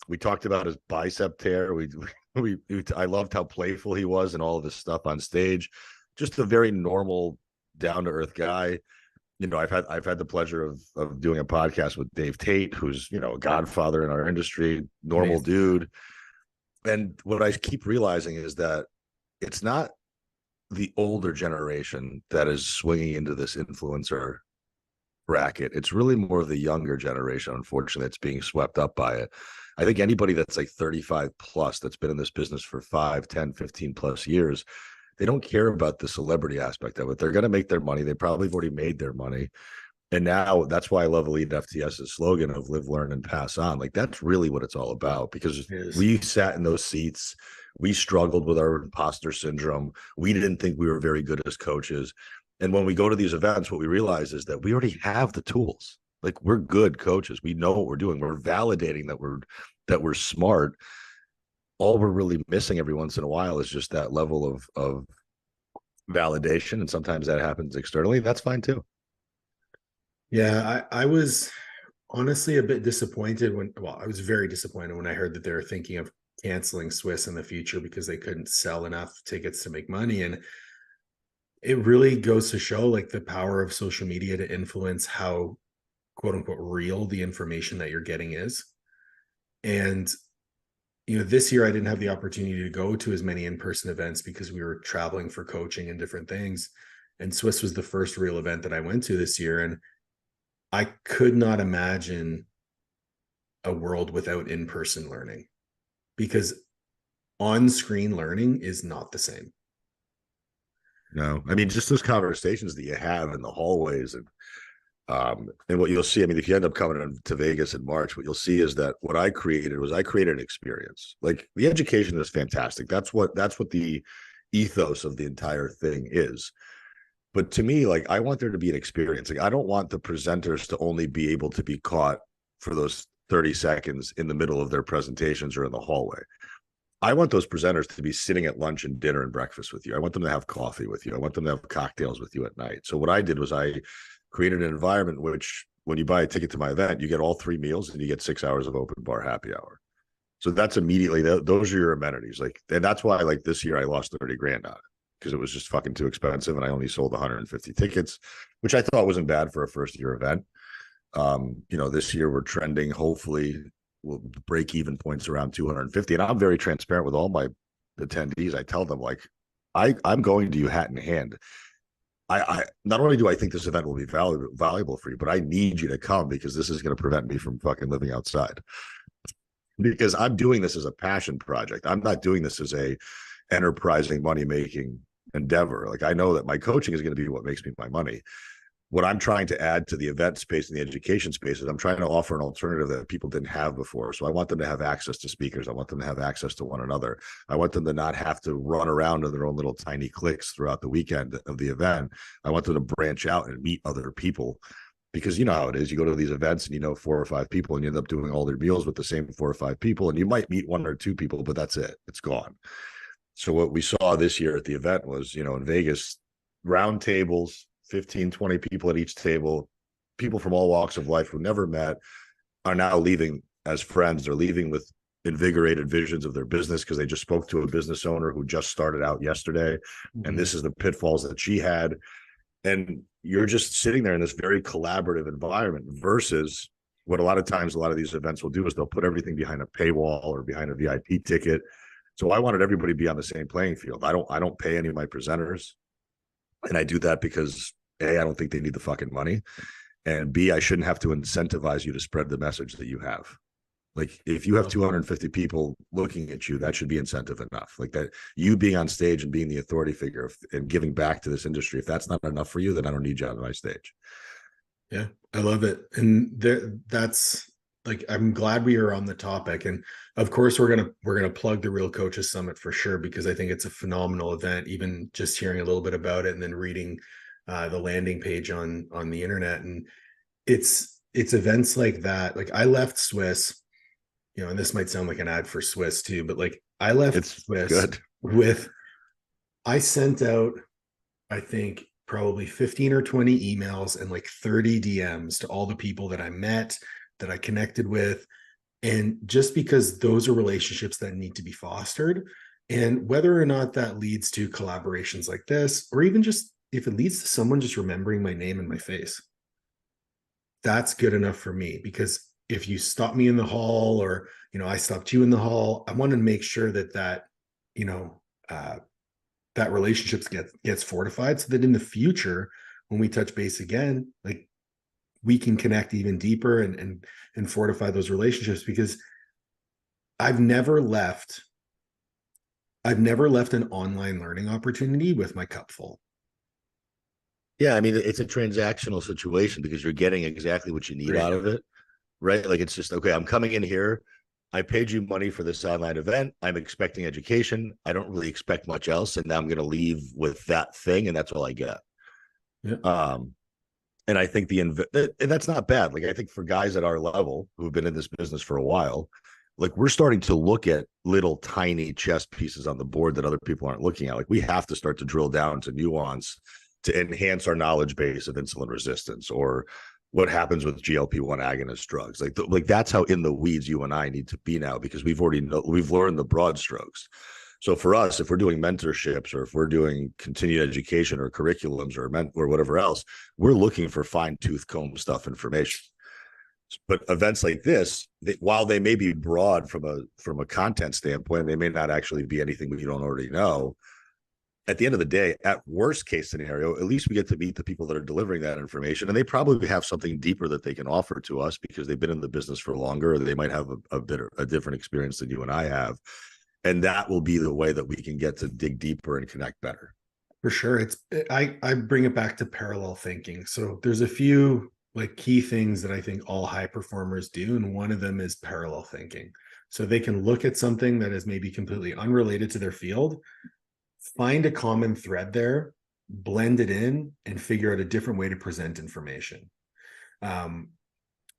We talked about his bicep tear. I loved how playful he was and all of this stuff on stage. Just a very normal, down-to-earth guy. You know, I've had the pleasure of doing a podcast with Dave Tate, who's, you know, a godfather in our industry, normal Amazing. dude. And what I keep realizing is that it's not the older generation that is swinging into this influencer bracket. It's really more of the younger generation, unfortunately, that's being swept up by it. I think anybody that's like 35 plus, that's been in this business for 5, 10, 15 plus years, they don't care about the celebrity aspect of it. They're going to make their money. They probably have already made their money. And now that's why I love Elite FTS's slogan of live, learn, and pass on. Like that's really what it's all about, because we sat in those seats. We struggled with our imposter syndrome. We didn't think we were very good as coaches. And when we go to these events, what we realize is that we already have the tools. Like we're good coaches. We know what we're doing. We're validating that we're smart. All we're really missing every once in a while is just that level of validation. And sometimes that happens externally. That's fine too. Yeah, I was honestly a bit disappointed I was very disappointed when I heard that they were thinking of canceling Swiss in the future because they couldn't sell enough tickets to make money. And it really goes to show like the power of social media to influence how quote unquote real the information that you're getting is. And you know, this year I didn't have the opportunity to go to as many in-person events because we were traveling for coaching and different things. And Swiss was the first real event that I went to this year. And I could not imagine a world without in-person learning, because on-screen learning is not the same. No, I mean, just those conversations that you have in the hallways and what you'll see, I mean, if you end up coming to Vegas in March, what you'll see is that what I created an experience. Like the education is fantastic. That's what the ethos of the entire thing is. But to me, like I want there to be an experience. Like I don't want the presenters to only be able to be caught for those 30 seconds in the middle of their presentations or in the hallway. I want those presenters to be sitting at lunch and dinner and breakfast with you. I want them to have coffee with you. I want them to have cocktails with you at night. So what I did was I created an environment which, when you buy a ticket to my event, you get all 3 meals and you get 6 hours of open bar happy hour. So that's immediately, those are your amenities. Like, and that's why like this year I lost 30 grand on it, because it was just fucking too expensive. And I only sold 150 tickets, which I thought wasn't bad for a first year event. You know, this year we're trending, hopefully we'll break even points around 250. And I'm very transparent with all my attendees. I tell them like, I'm going to you hat in hand. I not only do I think this event will be valuable for you, but I need you to come, because this is going to prevent me from fucking living outside. Because I'm doing this as a passion project. I'm not doing this as a enterprising money-making endeavor. Like I know that my coaching is going to be what makes me my money. What I'm trying to add to the event space and the education space is I'm trying to offer an alternative that people didn't have before. So I want them to have access to speakers. I want them to have access to one another. I want them to not have to run around in their own little tiny cliques throughout the weekend of the event. I want them to branch out and meet other people, because you know how it is. You go to these events and you know 4 or 5 people and you end up doing all their meals with the same 4 or 5 people. And you might meet 1 or 2 people, but that's it. It's gone. So what we saw this year at the event was, you know, in Vegas, round tables, 15, 20 people at each table, people from all walks of life who never met are now leaving as friends. They're leaving with invigorated visions of their business because they just spoke to a business owner who just started out yesterday. Mm-hmm. And this is the pitfalls that she had. And you're just sitting there in this very collaborative environment versus what a lot of times a lot of these events will do is they'll put everything behind a paywall or behind a VIP ticket. So I wanted everybody to be on the same playing field. I don't pay any of my presenters. And I do that because A, I don't think they need the fucking money. And B, I shouldn't have to incentivize you to spread the message that you have. Like if you have 250 people looking at you, that should be incentive enough. Like that, you being on stage and being the authority figure and giving back to this industry. If that's not enough for you, then I don't need you on my stage. Yeah, I love it. And that's like, I'm glad we are on the topic. And of course, we're gonna plug the Real Coaches Summit for sure, because I think it's a phenomenal event. Even just hearing a little bit about it and then reading the landing page on the internet, and it's events like that. Like I left Swiss, and this might sound like an ad for Swiss too, but like I left Swiss good. I sent out, I think, probably 15 or 20 emails and like 30 DMs to all the people that I met, that I connected with. And just because those are relationships that need to be fostered, and whether or not that leads to collaborations like this, or even just if it leads to someone just remembering my name and my face, that's good enough for me. Because if you stop me in the hall, or, I stopped you in the hall, I want to make sure that that relationships gets fortified, so that in the future, when we touch base again, like we can connect even deeper and fortify those relationships. Because I've never left an online learning opportunity with my cup full. Yeah, I mean, it's a transactional situation because you're getting exactly what you need out of it, right? Like it's just, okay, I'm coming in here. I paid you money for this online event. I'm expecting education. I don't really expect much else. And now I'm going to leave with that thing. And that's all I get. Yeah. And I think and that's not bad. Like I think for guys at our level who've been in this business for a while, like we're starting to look at little tiny chess pieces on the board that other people aren't looking at. Like we have to start to drill down to nuance to enhance our knowledge base of insulin resistance, or what happens with GLP-1 agonist drugs. Like that's how in the weeds you and I need to be now, because we've learned the broad strokes. So for us, if we're doing mentorships, or if we're doing continued education or curriculums or whatever else, we're looking for fine tooth comb stuff information. But events like this, while they may be broad from a content standpoint, they may not actually be anything we don't already know. At the end of the day, at worst case scenario, at least we get to meet the people that are delivering that information, and they probably have something deeper that they can offer to us because they've been in the business for longer, or they might have a different experience than you and I have. And that will be the way that we can get to dig deeper and connect better. For sure. I bring it back to parallel thinking. So there's a few like key things that I think all high performers do. And one of them is parallel thinking. So they can look at something that is maybe completely unrelated to their field, find a common thread there, blend it in, and figure out a different way to present information.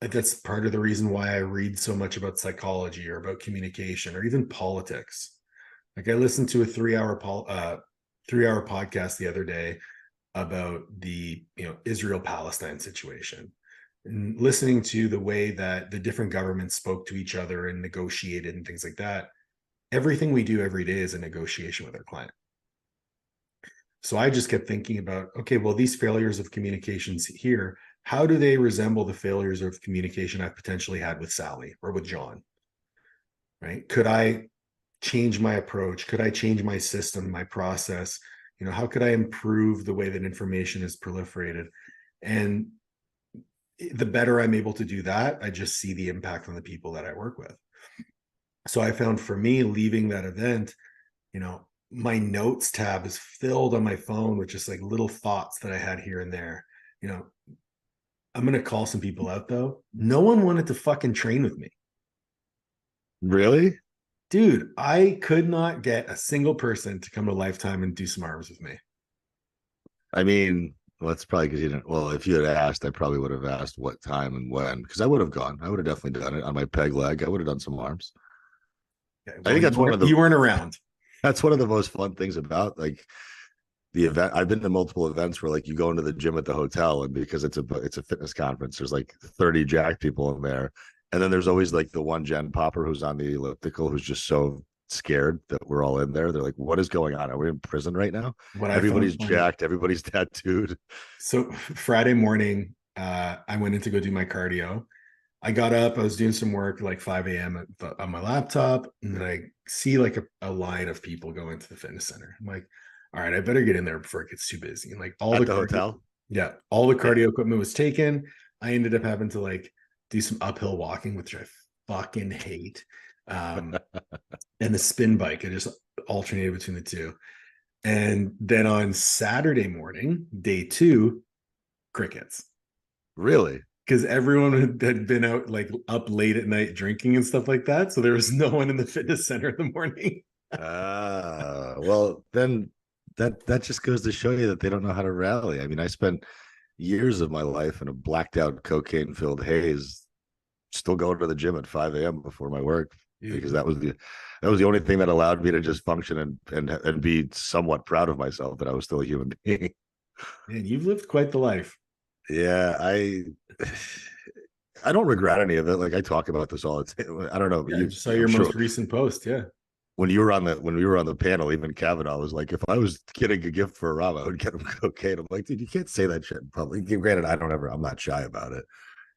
That's part of the reason why I read so much about psychology, or about communication, or even politics. Like I listened to a 3-hour podcast the other day about the Israel-Palestine situation, and listening to the way that the different governments spoke to each other and negotiated and things like that. Everything we do every day is a negotiation with our client. So I just kept thinking about, okay, well, these failures of communications here, how do they resemble the failures of communication I've potentially had with Sally or with John, right? Could I change my approach? Could I change my system, my process? How could I improve the way that information is proliferated? And the better I'm able to do that, I just see the impact on the people that I work with. So I found for me, leaving that event, my notes tab is filled on my phone with just like little thoughts that I had here and there. I'm going to call some people out though. No one wanted to fucking train with me. Really? Dude, I could not get a single person to come to Lifetime and do some arms with me. I mean, well, that's probably because you didn't. Well, if you had asked, I probably would have asked what time and when, because I would have gone. I would have definitely done it on my peg leg. I would have done some arms. Okay, well, I think that's you weren't around. That's one of the most fun things about like the event. I've been to multiple events where like you go into the gym at the hotel, and because it's a fitness conference, there's like 30 jack people in there. And then there's always like the one gen popper who's on the elliptical who's just so scared that we're all in there. They're like, what is going on? Are we in prison right now? What I found Everybody's funny. jacked, everybody's tattooed. So Friday morning, I went in to go do my cardio. I got up, I was doing some work like 5 a.m. On my laptop, and then I see like a line of people go into the fitness center. I'm like, all right, I better get in there before it gets too busy. And like all the At the cardio, hotel. yeah, all the Yeah. cardio equipment was taken. I ended up having to like do some uphill walking, which I fucking hate. Um, and the spin bike, I just alternated between the two. And then on Saturday morning, day two, crickets. Really? Because everyone had been out like up late at night drinking and stuff like that. So there was no one in the fitness center in the morning. Well, then that just goes to show you that they don't know how to rally. I mean, I spent years of my life in a blacked out cocaine filled haze, still going to the gym at 5 a.m. before my work because Dude, that was the only thing that allowed me to just function and be somewhat proud of myself that I was still a human being. man, you've lived quite the life. Yeah, I don't regret any of it. Like I talk about this all the time. I don't know, Yeah, I just saw I'm your sure most recent post. Yeah. when we were on the panel, even Kavanaugh was like, if I was getting a gift for Aram, I would get him cocaine. I'm like, dude, you can't say that shit in public. Granted, I'm not shy about it.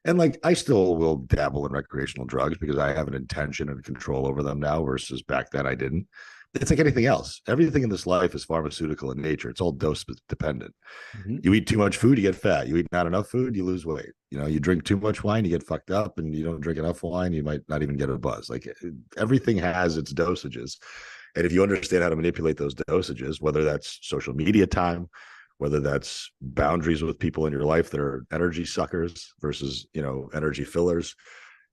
And like I still will dabble in recreational drugs because I have an intention and control over them now versus back then I didn't. It's like anything else. Everything in this life is pharmaceutical in nature. It's all dose dependent. Mhm. You eat too much food, you get fat. You eat not enough food, you lose weight. You know, you drink too much wine, you get fucked up, and you don't drink enough wine, you might not even get a buzz. Like everything has its dosages. And if you understand how to manipulate those dosages, whether that's social media time, whether that's boundaries with people in your life that are energy suckers versus, energy fillers,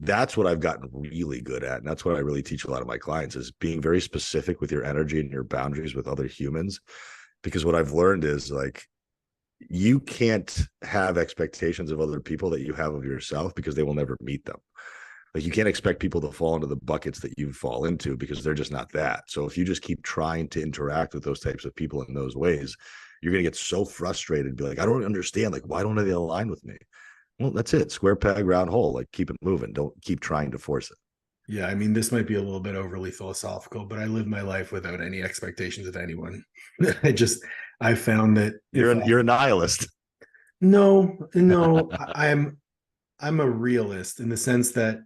that's what I've gotten really good at. And that's what I really teach a lot of my clients is being very specific with your energy and your boundaries with other humans. Because what I've learned is like, you can't have expectations of other people that you have of yourself because they will never meet them. Like you can't expect people to fall into the buckets that you fall into because they're just not that. So if you just keep trying to interact with those types of people in those ways, you're going to get so frustrated and be like, I don't understand. Like, why don't they align with me? Well, that's it. Square peg, round hole. Like keep it moving. Don't keep trying to force it. Yeah. I mean, this might be a little bit overly philosophical, but I live my life without any expectations of anyone. I found that if You're a nihilist. no, I'm a realist in the sense that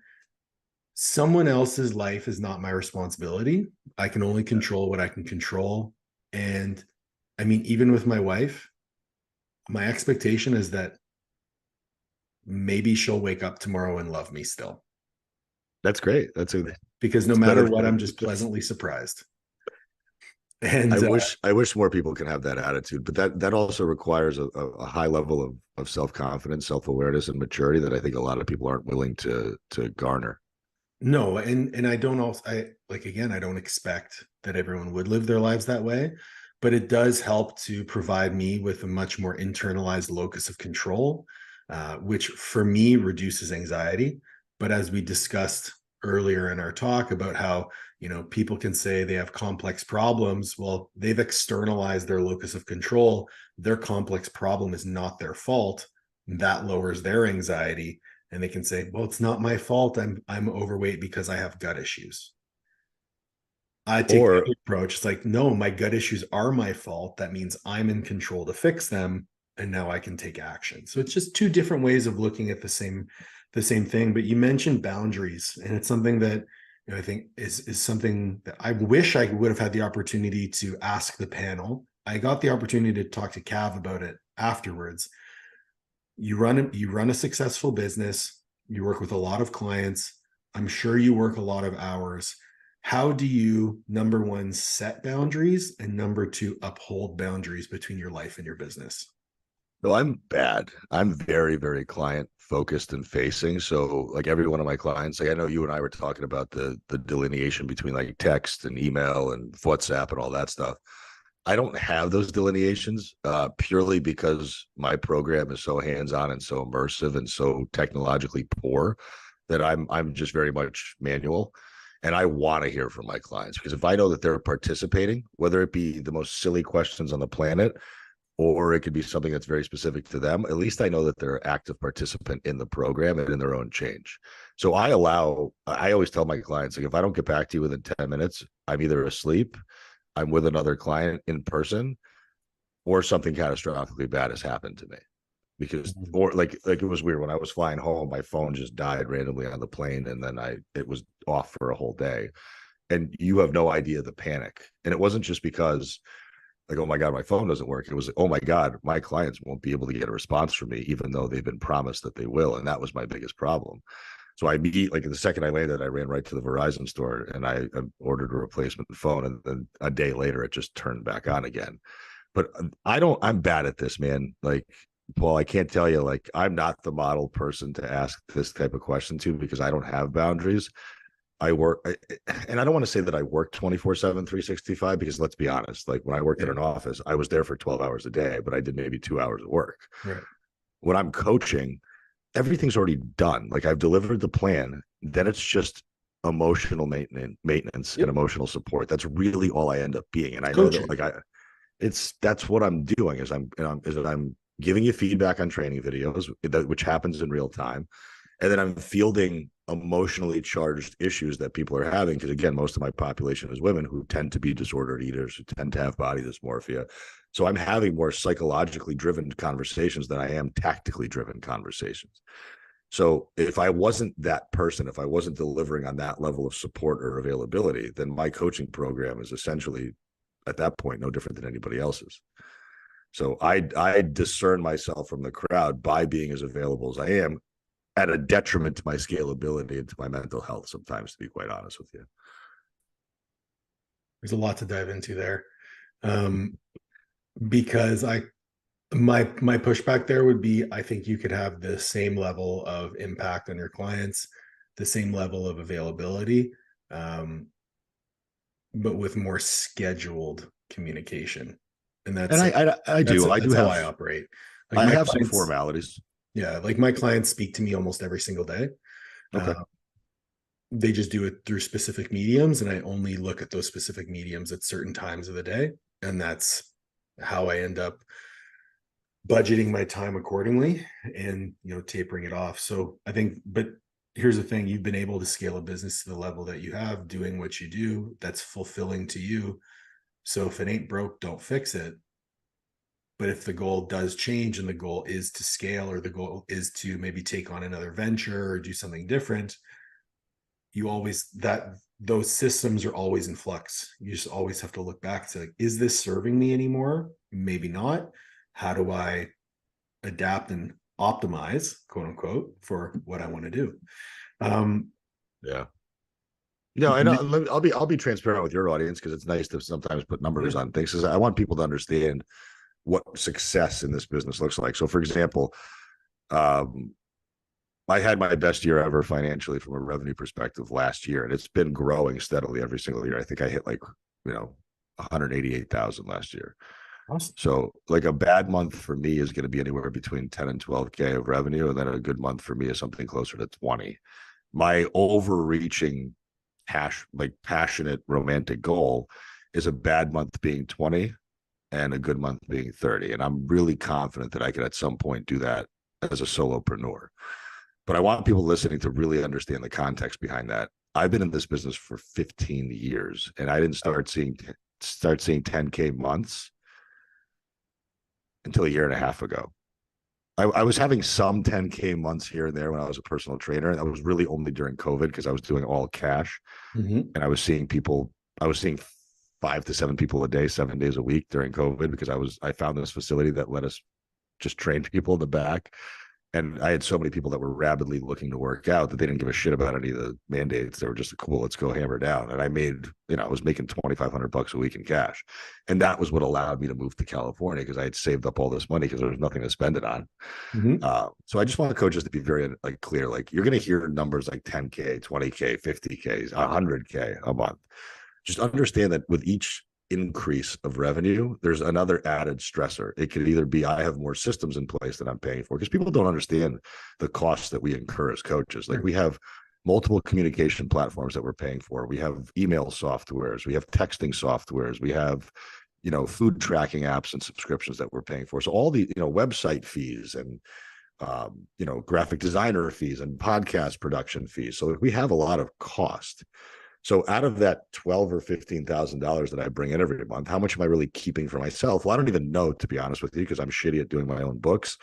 someone else's life is not my responsibility. I can only control what I can control. And I mean, even with my wife, my expectation is that maybe she'll wake up tomorrow and love me still. That's great. Because no It's better matter what, than I'm just pleasantly surprised. And I wish more people can have that attitude, but that also requires a high level of self-confidence, self-awareness, and maturity that I think a lot of people aren't willing to garner. no, and I don't also I like again, I don't expect that everyone would live their lives that way, but it does help to provide me with a much more internalized locus of control, which for me reduces anxiety. But as we discussed earlier in our talk about how people can say they have complex problems, well, they've externalized their locus of control. Their complex problem is not their fault. That lowers their anxiety and they can say, well, it's not my fault. I'm overweight because I have gut issues. I take the Or other approach. It's like, no, my gut issues are my fault. That means I'm in control to fix them. And now I can take action. So it's just two different ways of looking at the same thing. But you mentioned boundaries, and it's something that I think is something that I wish I would have had the opportunity to ask the panel. I got the opportunity to talk to Cav about it afterwards. You run a successful business, you work with a lot of clients, I'm sure you work a lot of hours. How do you, number one, set boundaries, and number two, uphold boundaries between your life and your business? no, I'm bad. I'm very, very client focused and facing. So like every one of my clients, like I know you and I were talking about the delineation between like text and email and WhatsApp and all that stuff. I don't have those delineations purely because my program is so hands-on and so immersive and so technologically poor that I'm just very much manual. And I want to hear from my clients because if I know that they're participating, whether it be the most silly questions on the planet or it could be something that's very specific to them. At least I know that they're an active participant in the program and in their own change. So I always tell my clients, like, if I don't get back to you within 10 minutes, I'm either asleep, I'm with another client in person, or something catastrophically bad has happened to me. Because, Mhm. or like it was weird when I was flying home, my phone just died randomly on the plane, and then it was off for a whole day. And you have no idea the panic. And it wasn't just because, like, oh my God, my phone doesn't work. It was, oh my God, my clients won't be able to get a response from me, even though they've been promised that they will. And that was my biggest problem. So like the second I landed, I ran right to the Verizon store and I ordered a replacement phone. And then a day later, it just turned back on again. But I'm bad at this, man. Like, Paul, I can't tell you, like, I'm not the model person to ask this type of question to, because I don't have boundaries. And I don't want to say that I work 24/7, 365, because let's be honest, like when I worked in Yeah. an office, I was there for 12 hours a day, but I did maybe 2 hours of work. Right. When I'm coaching, everything's already done. Like, I've delivered the plan. Then it's just emotional maintenance and Yep. emotional support. That's really all I end up being. And It's I know that, coaching. like, that's what I'm doing, is I'm giving you feedback on training videos, which happens in real time. And then I'm fielding emotionally charged issues that people are having. Because again, most of my population is women who tend to be disordered eaters, who tend to have body dysmorphia. So I'm having more psychologically driven conversations than I am tactically driven conversations. So if I wasn't that person, if I wasn't delivering on that level of support or availability, then my coaching program is essentially at that point no different than anybody else's. So I discern myself from the crowd by being as available as I am, at a detriment to my scalability and to my mental health sometimes, to be quite honest with you. There's a lot to dive into there. Um, because my pushback there would be, I think you could have the same level of impact on your clients, the same level of availability, um, but with more scheduled communication. And And that's like I do that's how I have operate. Like I my have some clients, formalities. yeah, like my clients speak to me almost every single day. Okay. Uh, they just do it through specific mediums, and I only look at those specific mediums at certain times of the day, and that's how I end up budgeting my time accordingly and tapering it off. So I think, but here's the thing: you've been able to scale a business to the level that you have, doing what you do that's fulfilling to you. So if it ain't broke, don't fix it. But if the goal does change and the goal is to scale, or the goal is to maybe take on another venture or do something different, you always that those systems are always in flux. You just always have to look back to, like, is this serving me anymore? Maybe not. How do I adapt and optimize, quote unquote, for what I want to do? Um, Yeah. And I'll be transparent with your audience, because it's nice to sometimes put numbers yeah. on things, because I want people to understand what success in this business looks like. So, for example, um, I had my best year ever financially from a revenue perspective last year, and it's been growing steadily every single year. I think I hit, like, 188,000 last year. Awesome. So, like, a bad month for me is going to be anywhere between 10 and 12K of revenue, and then a good month for me is something closer to 20. My overreaching passionate romantic goal is a bad month being 20 and a good month being 30. And I'm really confident that I could at some point do that as a solopreneur. But I want people listening to really understand the context behind that. I've been in this business for 15 years, and I didn't start seeing 10K months until a year and a half ago. I was having some 10K months here and there when I was a personal trainer, and that was really only during COVID, because I was doing all cash, Mm-hmm. and I was seeing 5 to 7 people a day, 7 days a week during COVID, because I found this facility that let us just train people in the back. And I had so many people that were rapidly looking to work out that they didn't give a shit about any of the mandates. They were just, cool, let's go hammer down. And I was making $2,500 a week in cash. And that was what allowed me to move to California, because I had saved up all this money because there was nothing to spend it on. Mm-hmm. So I just want the coaches to be very, like, clear. Like, you're going to hear numbers like 10K, 20K, 50K, 100K a month. Just understand that with each increase of revenue, there's another added stressor. It could either be, I have more systems in place that I'm paying for, because people don't understand the costs that we incur as coaches. Like, Sure. we have multiple communication platforms that we're paying for. We have email softwares, we have texting softwares, we have food tracking apps and subscriptions that we're paying for. So all the, website fees and, graphic designer fees and podcast production fees. So we have a lot of cost. So out of that $12,000 or $15,000 that I bring in every month, how much am I really keeping for myself? Well, I don't even know, to be honest with you, because I'm shitty at doing my own books.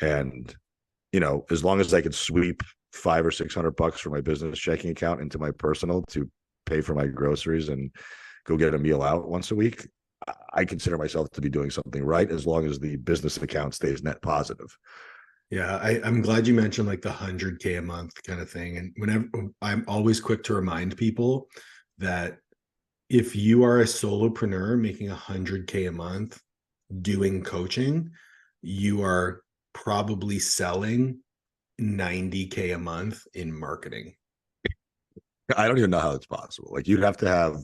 And, as long as I can sweep $500 or $600 from my business checking account into my personal to pay for my groceries and go get a meal out once a week, I consider myself to be doing something right, as long as the business account stays net positive. Yeah, I'm glad you mentioned like the 100K a month kind of thing. And whenever I'm always quick to remind people that if you are a solopreneur making 100K a month doing coaching, you are probably selling 90K a month in marketing. I don't even know how it's possible. Like, you'd have to have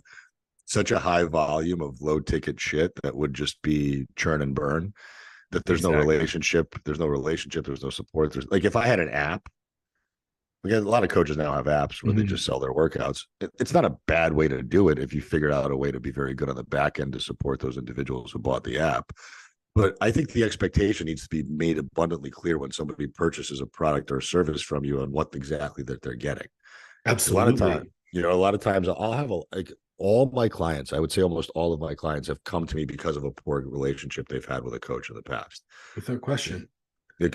such a high volume of low ticket shit that would just be churn and burn, that there's no relationship. There's no support. There's, like, if I had an app, a lot of coaches now have apps where they just sell their workouts. It's not a bad way to do it if you figure out a way to be very good on the back end to support those individuals who bought the app. But I think the expectation needs to be made abundantly clear when somebody purchases a product or a service from you on what exactly that they're getting. Absolutely. A lot of times I'll have all my clients, I would say almost all of my clients, have come to me because of a poor relationship they've had with a coach in the past. Without question.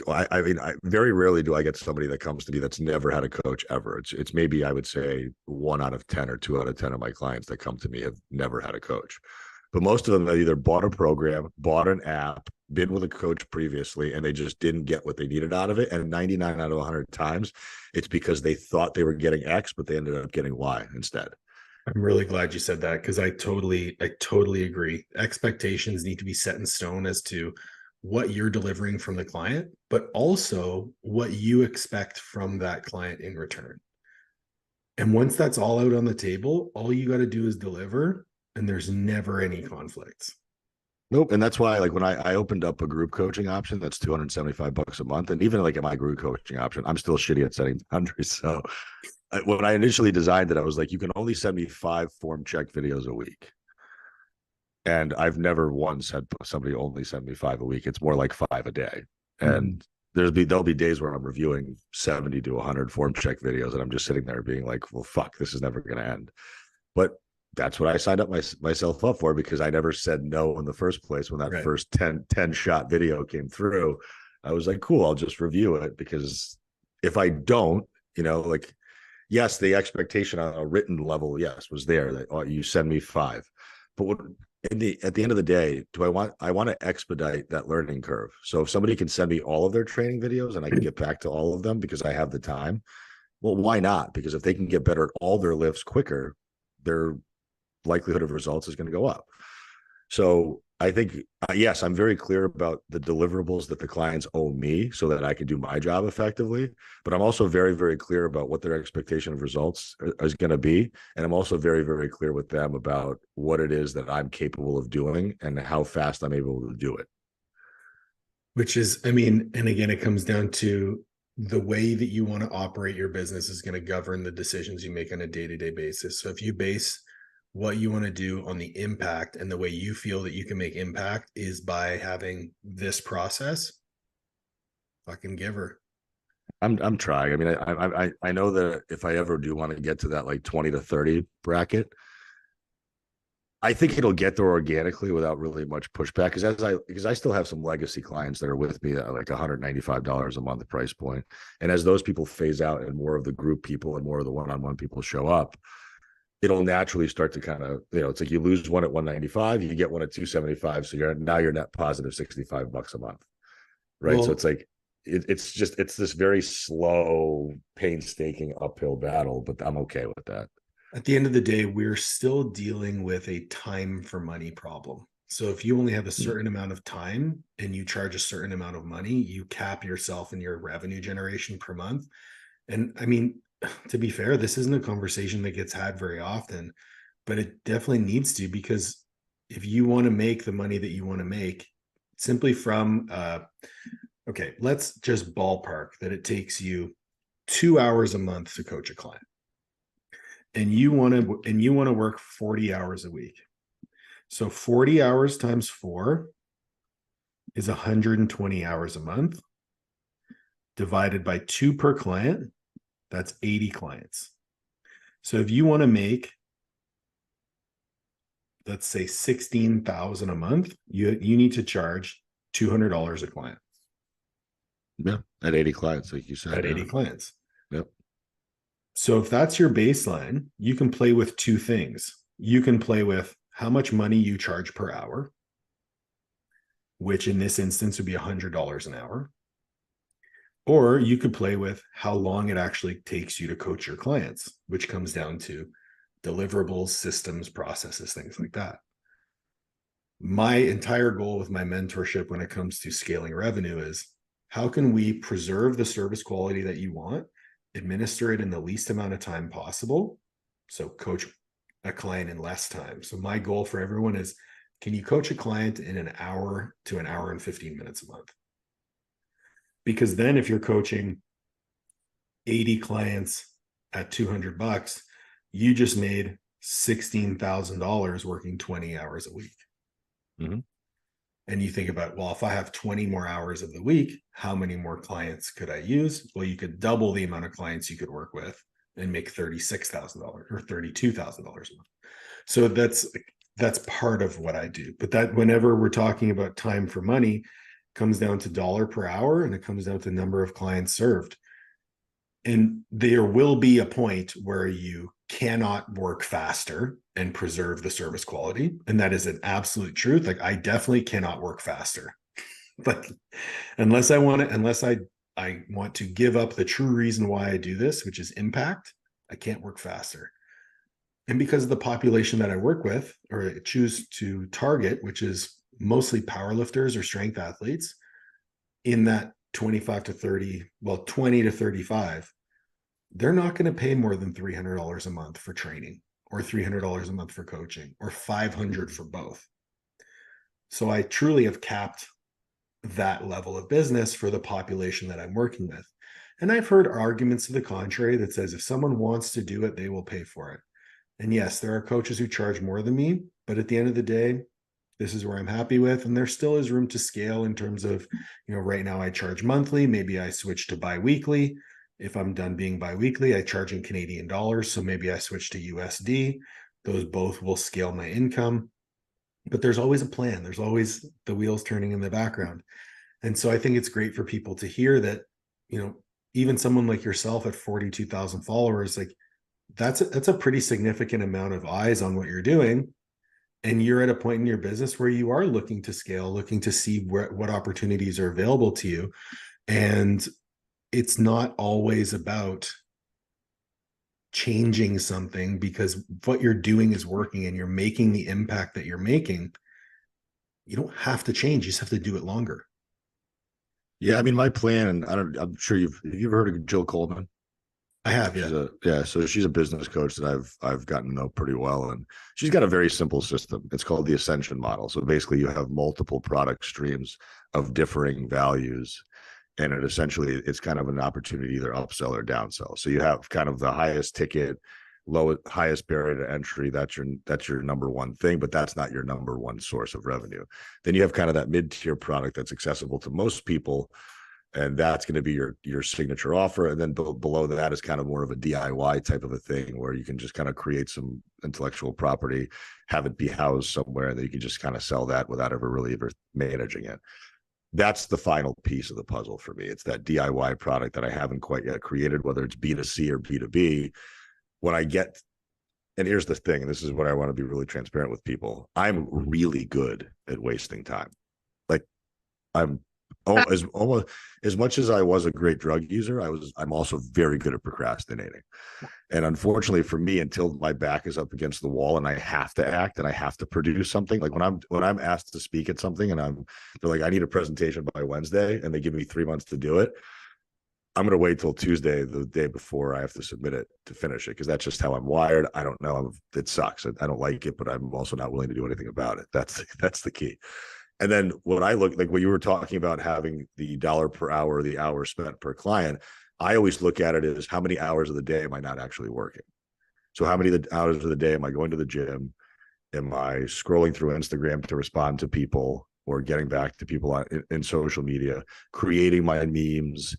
I mean, very rarely do I get somebody that comes to me that's never had a coach ever. It's maybe, I would say, 1 out of 10 or 2 out of 10 of my clients that come to me have never had a coach. But most of them have either bought a program, bought an app, been with a coach previously, and they just didn't get what they needed out of it. And 99 out of 100 times, it's because they thought they were getting X, but they ended up getting Y instead. I'm really glad you said that, because I totally agree. Expectations need to be set in stone as to what you're delivering from the client, but also what you expect from that client in return. And once that's all out on the table, all you got to do is deliver, and there's never any conflicts. Nope. And that's why, like, when I opened up a group coaching option, that's $275 a month. And even like at my group coaching option, I'm still shitty at setting boundaries. So when I initially designed it, I was like, you can only send me 5 form check videos a week. And I've never once had somebody only send me 5 a week. It's more like 5 a day. And there'll be days where I'm reviewing 70 to 100 form check videos, and I'm just sitting there being like, well, fuck, this is never going to end. But that's what I signed up myself up for, because I never said no in the first place. When that first 10 shot video came through, I was like, cool, I'll just review it, because if I don't, like, yes, the expectation on a written level, yes, was there that you send me 5. But at the end of the day, I want to expedite that learning curve. So if somebody can send me all of their training videos and I can get back to all of them because I have the time, well, why not? Because if they can get better at all their lifts quicker, their likelihood of results is going to go up. So I think, yes, I'm very clear about the deliverables that the clients owe me so that I can do my job effectively. But I'm also very, very clear about what their expectation of results is going to be. And I'm also very, very clear with them about what it is that I'm capable of doing and how fast I'm able to do it. Which is, I mean, and again, it comes down to the way that you want to operate your business is going to govern the decisions you make on a day-to-day basis. So if you base what you want to do on the impact, and the way you feel that you can make impact is by having this process, fucking give her. I'm trying. I mean, I know that if I ever do want to get to that like 20 to 30 bracket, I think it'll get there organically without really much pushback. Because I still have some legacy clients that are with me at like $195 a month price point. And as those people phase out and more of the group people and more of the one-on-one people show up, it'll naturally start to kind of, it's like you lose one at 195, you get one at 275. So you're net positive $65 a month. Right. Well, so it's like, it's this very slow, painstaking uphill battle, but I'm okay with that. At the end of the day, we're still dealing with a time for money problem. So if you only have a certain amount of time and you charge a certain amount of money, you cap yourself in your revenue generation per month. And I mean, to be fair, this isn't a conversation that gets had very often, but it definitely needs to, because if you want to make the money that you want to make simply from, okay, let's just ballpark that it takes you 2 hours a month to coach a client, and you want to work 40 hours a week. So 40 hours times 4 is 120 hours a month, divided by 2 per client. That's 80 clients. So if you want to make, let's say 16,000 a month, you need to charge $200 a client. Yeah, at 80 clients, like you said. At 80 clients. Yep. So if that's your baseline, you can play with 2 things. You can play with how much money you charge per hour, which in this instance would be $100 an hour. Or you could play with how long it actually takes you to coach your clients, which comes down to deliverables, systems, processes, things like that. My entire goal with my mentorship when it comes to scaling revenue is how can we preserve the service quality that you want, administer it in the least amount of time possible, so coach a client in less time. So my goal for everyone is, can you coach a client in an hour to an hour and 15 minutes a month? Because then if you're coaching 80 clients at $200, you just made $16,000 working 20 hours a week. Mm-hmm. And you think about, well, if I have 20 more hours of the week, how many more clients could I use? Well, you could double the amount of clients you could work with and make $36,000 or $32,000 a month. So that's part of what I do. But that whenever we're talking about time for money, comes down to dollar per hour, and it comes down to number of clients served. And there will be a point where you cannot work faster and preserve the service quality. And that is an absolute truth. Like, I definitely cannot work faster. Like, unless I want to give up the true reason why I do this, which is impact, I can't work faster. And because of the population that I work with or choose to target, which is mostly powerlifters or strength athletes in that 25 to 30, well, 20 to 35, they're not going to pay more than $300 a month for training or $300 a month for coaching or $500 for both. So I truly have capped that level of business for the population that I'm working with. And I've heard arguments to the contrary that says if someone wants to do it, they will pay for it. And yes, there are coaches who charge more than me, but at the end of the day, this is where I'm happy with. And there still is room to scale in terms of, right now I charge monthly. Maybe I switch to bi-weekly. If I'm done being bi-weekly, I charge in Canadian dollars. So maybe I switch to USD. Those both will scale my income. But there's always a plan. There's always the wheels turning in the background. And so I think it's great for people to hear that, even someone like yourself at 42,000 followers, like that's a pretty significant amount of eyes on what you're doing. And you're at a point in your business where you are looking to scale, looking to see what opportunities are available to you. And it's not always about changing something because what you're doing is working and you're making the impact that you're making. You don't have to change. You just have to do it longer. Yeah. I mean, my plan, and I'm sure you've heard of Jill Coleman. I have, yeah. So she's a business coach that I've gotten to know pretty well, and she's got a very simple system. It's called the Ascension model. So basically, you have multiple product streams of differing values, and it's kind of an opportunity to either upsell or downsell. So you have kind of the highest ticket, highest barrier to entry. That's your number one thing, but that's not your number one source of revenue. Then you have kind of that mid-tier product that's accessible to most people. And that's going to be your signature offer. And then below that is kind of more of a DIY type of a thing where you can just kind of create some intellectual property, have it be housed somewhere, and then you can just kind of sell that without ever managing it. That's the final piece of the puzzle for me. It's that DIY product that I haven't quite yet created, whether it's B2C or B2B. And here's the thing, and this is what I want to be really transparent with people. I'm really good at wasting time. Like as much as I was a great drug user, I'm also very good at procrastinating. And unfortunately for me, until my back is up against the wall and I have to act and I have to produce something, like when I'm asked to speak at something and they're like, I need a presentation by Wednesday, and they give me 3 months to do it, I'm going to wait till Tuesday, the day before I have to submit it, to finish it, because that's just how I'm wired. I don't know. It sucks. I don't like it, but I'm also not willing to do anything about it. That's the key. And then what I look like, when you were talking about having the dollar per hour, the hour spent per client, I always look at it as how many hours of the day am I not actually working? So how many hours of the day am I going to the gym? Am I scrolling through Instagram to respond to people or getting back to people in social media, creating my memes,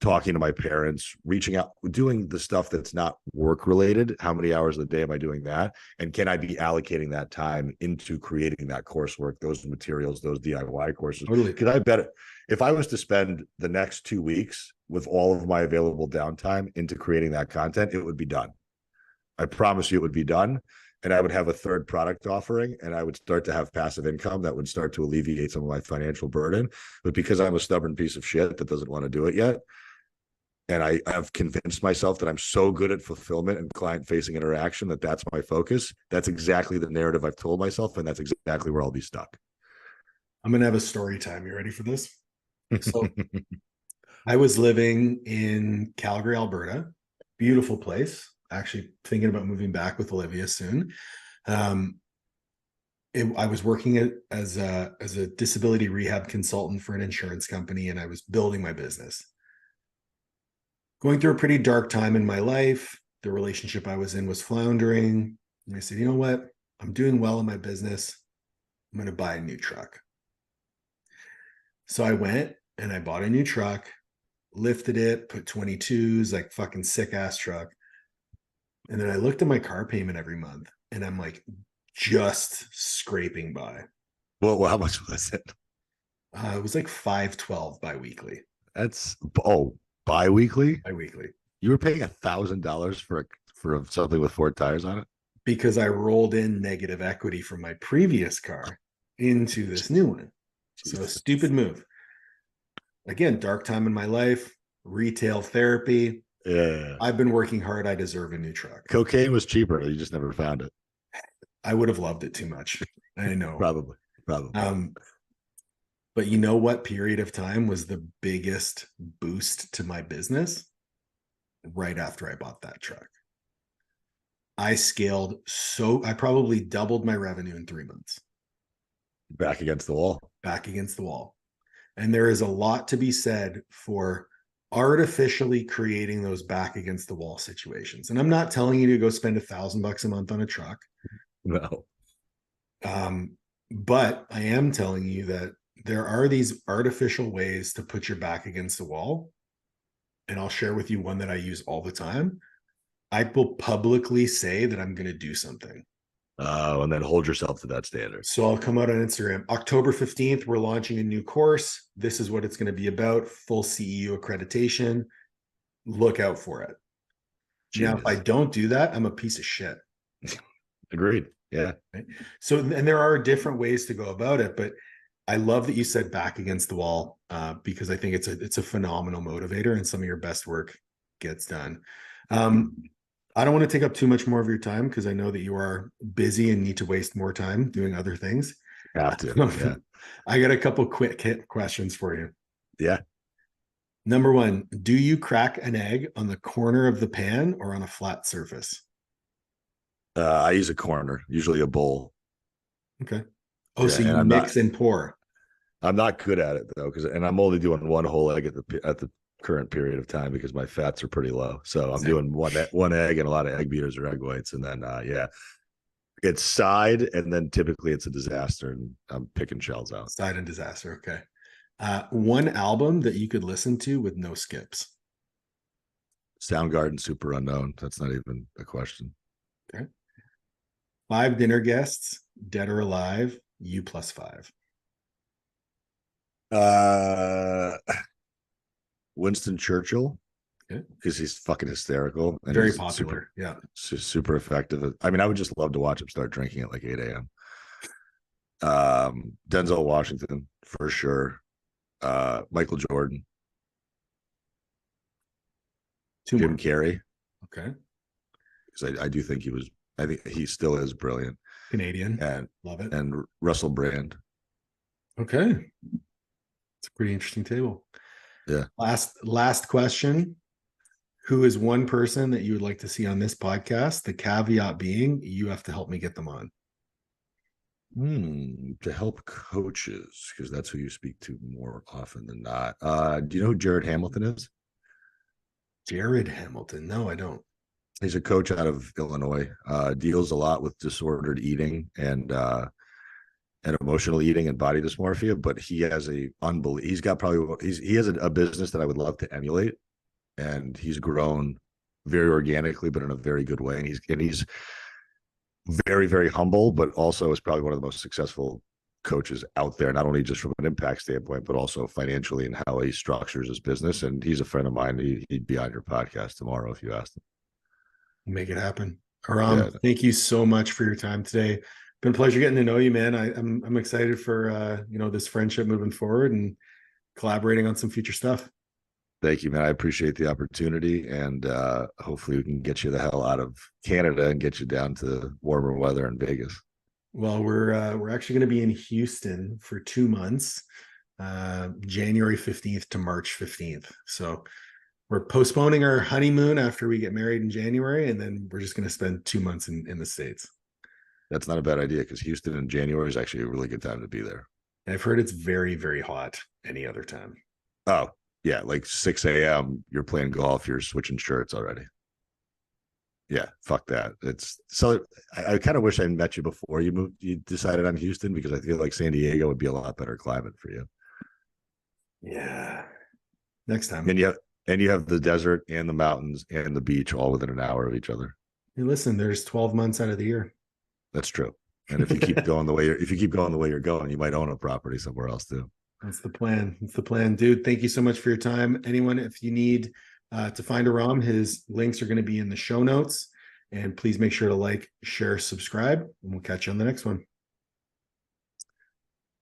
talking to my parents, reaching out, doing the stuff that's not work related? How many hours a day am I doing that? And can I be allocating that time into creating that coursework, those materials, those DIY courses? Totally. Because I bet if I was to spend the next 2 weeks with all of my available downtime into creating that content, it would be done. I promise you it would be done. And I would have a third product offering, and I would start to have passive income that would start to alleviate some of my financial burden. But because I'm a stubborn piece of shit that doesn't want to do it yet, and I've convinced myself that I'm so good at fulfillment and client-facing interaction that that's my focus, that's exactly the narrative I've told myself, and that's exactly where I'll be stuck. I'm going to have a story time. You ready for this? So I was living in Calgary, Alberta. Beautiful place. Actually thinking about moving back with Olivia soon. I was working as a disability rehab consultant for an insurance company, and I was building my business. Going through a pretty dark time in my life. The relationship I was in was floundering. And I said, you know what? I'm doing well in my business. I'm going to buy a new truck. So I went and I bought a new truck, lifted it, put 22s, like fucking sick ass truck. And then I looked at my car payment every month, and I'm like just scraping by. Well, how much was it? It was like 512 biweekly. That's bi-weekly. Biweekly. You were paying $1,000 for something with 4 tires on it? Because I rolled in negative equity from my previous car into this new one. So a stupid move. Again, dark time in my life, retail therapy. Yeah. I've been working hard. I deserve a new truck. Cocaine was cheaper. You just never found it. I would have loved it too much. I know. Probably. But you know what period of time was the biggest boost to my business? Right after I bought that truck. I probably doubled my revenue in 3 months. Back against the wall. Back against the wall. And there is a lot to be said for artificially creating those back against the wall situations. And I'm not telling you to go spend $1,000 a month on a truck. No. But I am telling you that there are these artificial ways to put your back against the wall. And I'll share with you one that I use all the time. I will publicly say that I'm going to do something. And then hold yourself to that standard. So I'll come out on Instagram. October 15th, we're launching a new course. This is what it's going to be about. Full CCU accreditation. Look out for it. Genius. Now, if I don't do that, I'm a piece of shit. Agreed. Yeah. Right? So, and there are different ways to go about it, but I love that you said back against the wall, because I think it's a phenomenal motivator, and some of your best work gets done. I don't want to take up too much more of your time, because I know that you are busy and need to waste more time doing other things. Have to. Yeah. I got a couple quick questions for you. Yeah. Number one, do you crack an egg on the corner of the pan or on a flat surface? I use a corner, usually a bowl. Okay. Oh, yeah, so you mix and pour. I'm not good at it though, and I'm only doing one whole egg at the current period of time because my fats are pretty low. So I'm doing one egg and a lot of egg beaters or egg whites, and then it's side, and then typically it's a disaster, and I'm picking shells out. Side and disaster. Okay. One album that you could listen to with no skips. Soundgarden, Super Unknown. That's not even a question. Okay. 5 dinner guests, dead or alive, you plus 5. Winston Churchill, because he's fucking hysterical and very popular. Super effective. I mean, I would just love to watch him start drinking at like 8 a.m. Denzel Washington for sure. Michael Jordan, Jim Carrey. Okay, because I do think I think he still is brilliant. Canadian, and love it. And Russell Brand. Okay, it's a pretty interesting table. Yeah. Last question. Who is one person that you would like to see on this podcast? The caveat being you have to help me get them on. To help coaches, because that's who you speak to more often than not. Do you know who Jared Hamilton is? Jared Hamilton? No, I don't. He's a coach out of Illinois. Deals a lot with disordered eating and emotional eating and body dysmorphia. But he has he's got probably he has a business that I would love to emulate, and he's grown very organically, but in a very good way. And he's very, very humble, but also is probably one of the most successful coaches out there, not only just from an impact standpoint, but also financially and how he structures his business. And he's a friend of mine. He'd be on your podcast tomorrow if you asked him. Make it happen. Aram, Yeah. thank you so much for your time today. Been a pleasure getting to know you, man. I'm excited for this friendship moving forward and collaborating on some future stuff. Thank you, man. I appreciate the opportunity, and hopefully we can get you the hell out of Canada and get you down to warmer weather in Vegas. Well, we're actually going to be in Houston for 2 months, January 15th to March 15th. So we're postponing our honeymoon after we get married in January, and then we're just going to spend 2 months in the States. That's not a bad idea, because Houston in January is actually a really good time to be there. And I've heard it's very, very hot any other time. Oh, yeah, like 6 a.m. You're playing golf, you're switching shirts already. Yeah, fuck that. It's so I kind of wish I met you before you decided on Houston, because I feel like San Diego would be a lot better climate for you. Yeah. Next time. And you have the desert and the mountains and the beach all within an hour of each other. Hey, listen, there's 12 months out of the year. That's true. And if you keep going the way you're going, you might own a property somewhere else too. That's the plan. That's the plan, dude. Thank you so much for your time. Anyone, if you need to find Aram, his links are going to be in the show notes. And please make sure to like, share, subscribe, and we'll catch you on the next one.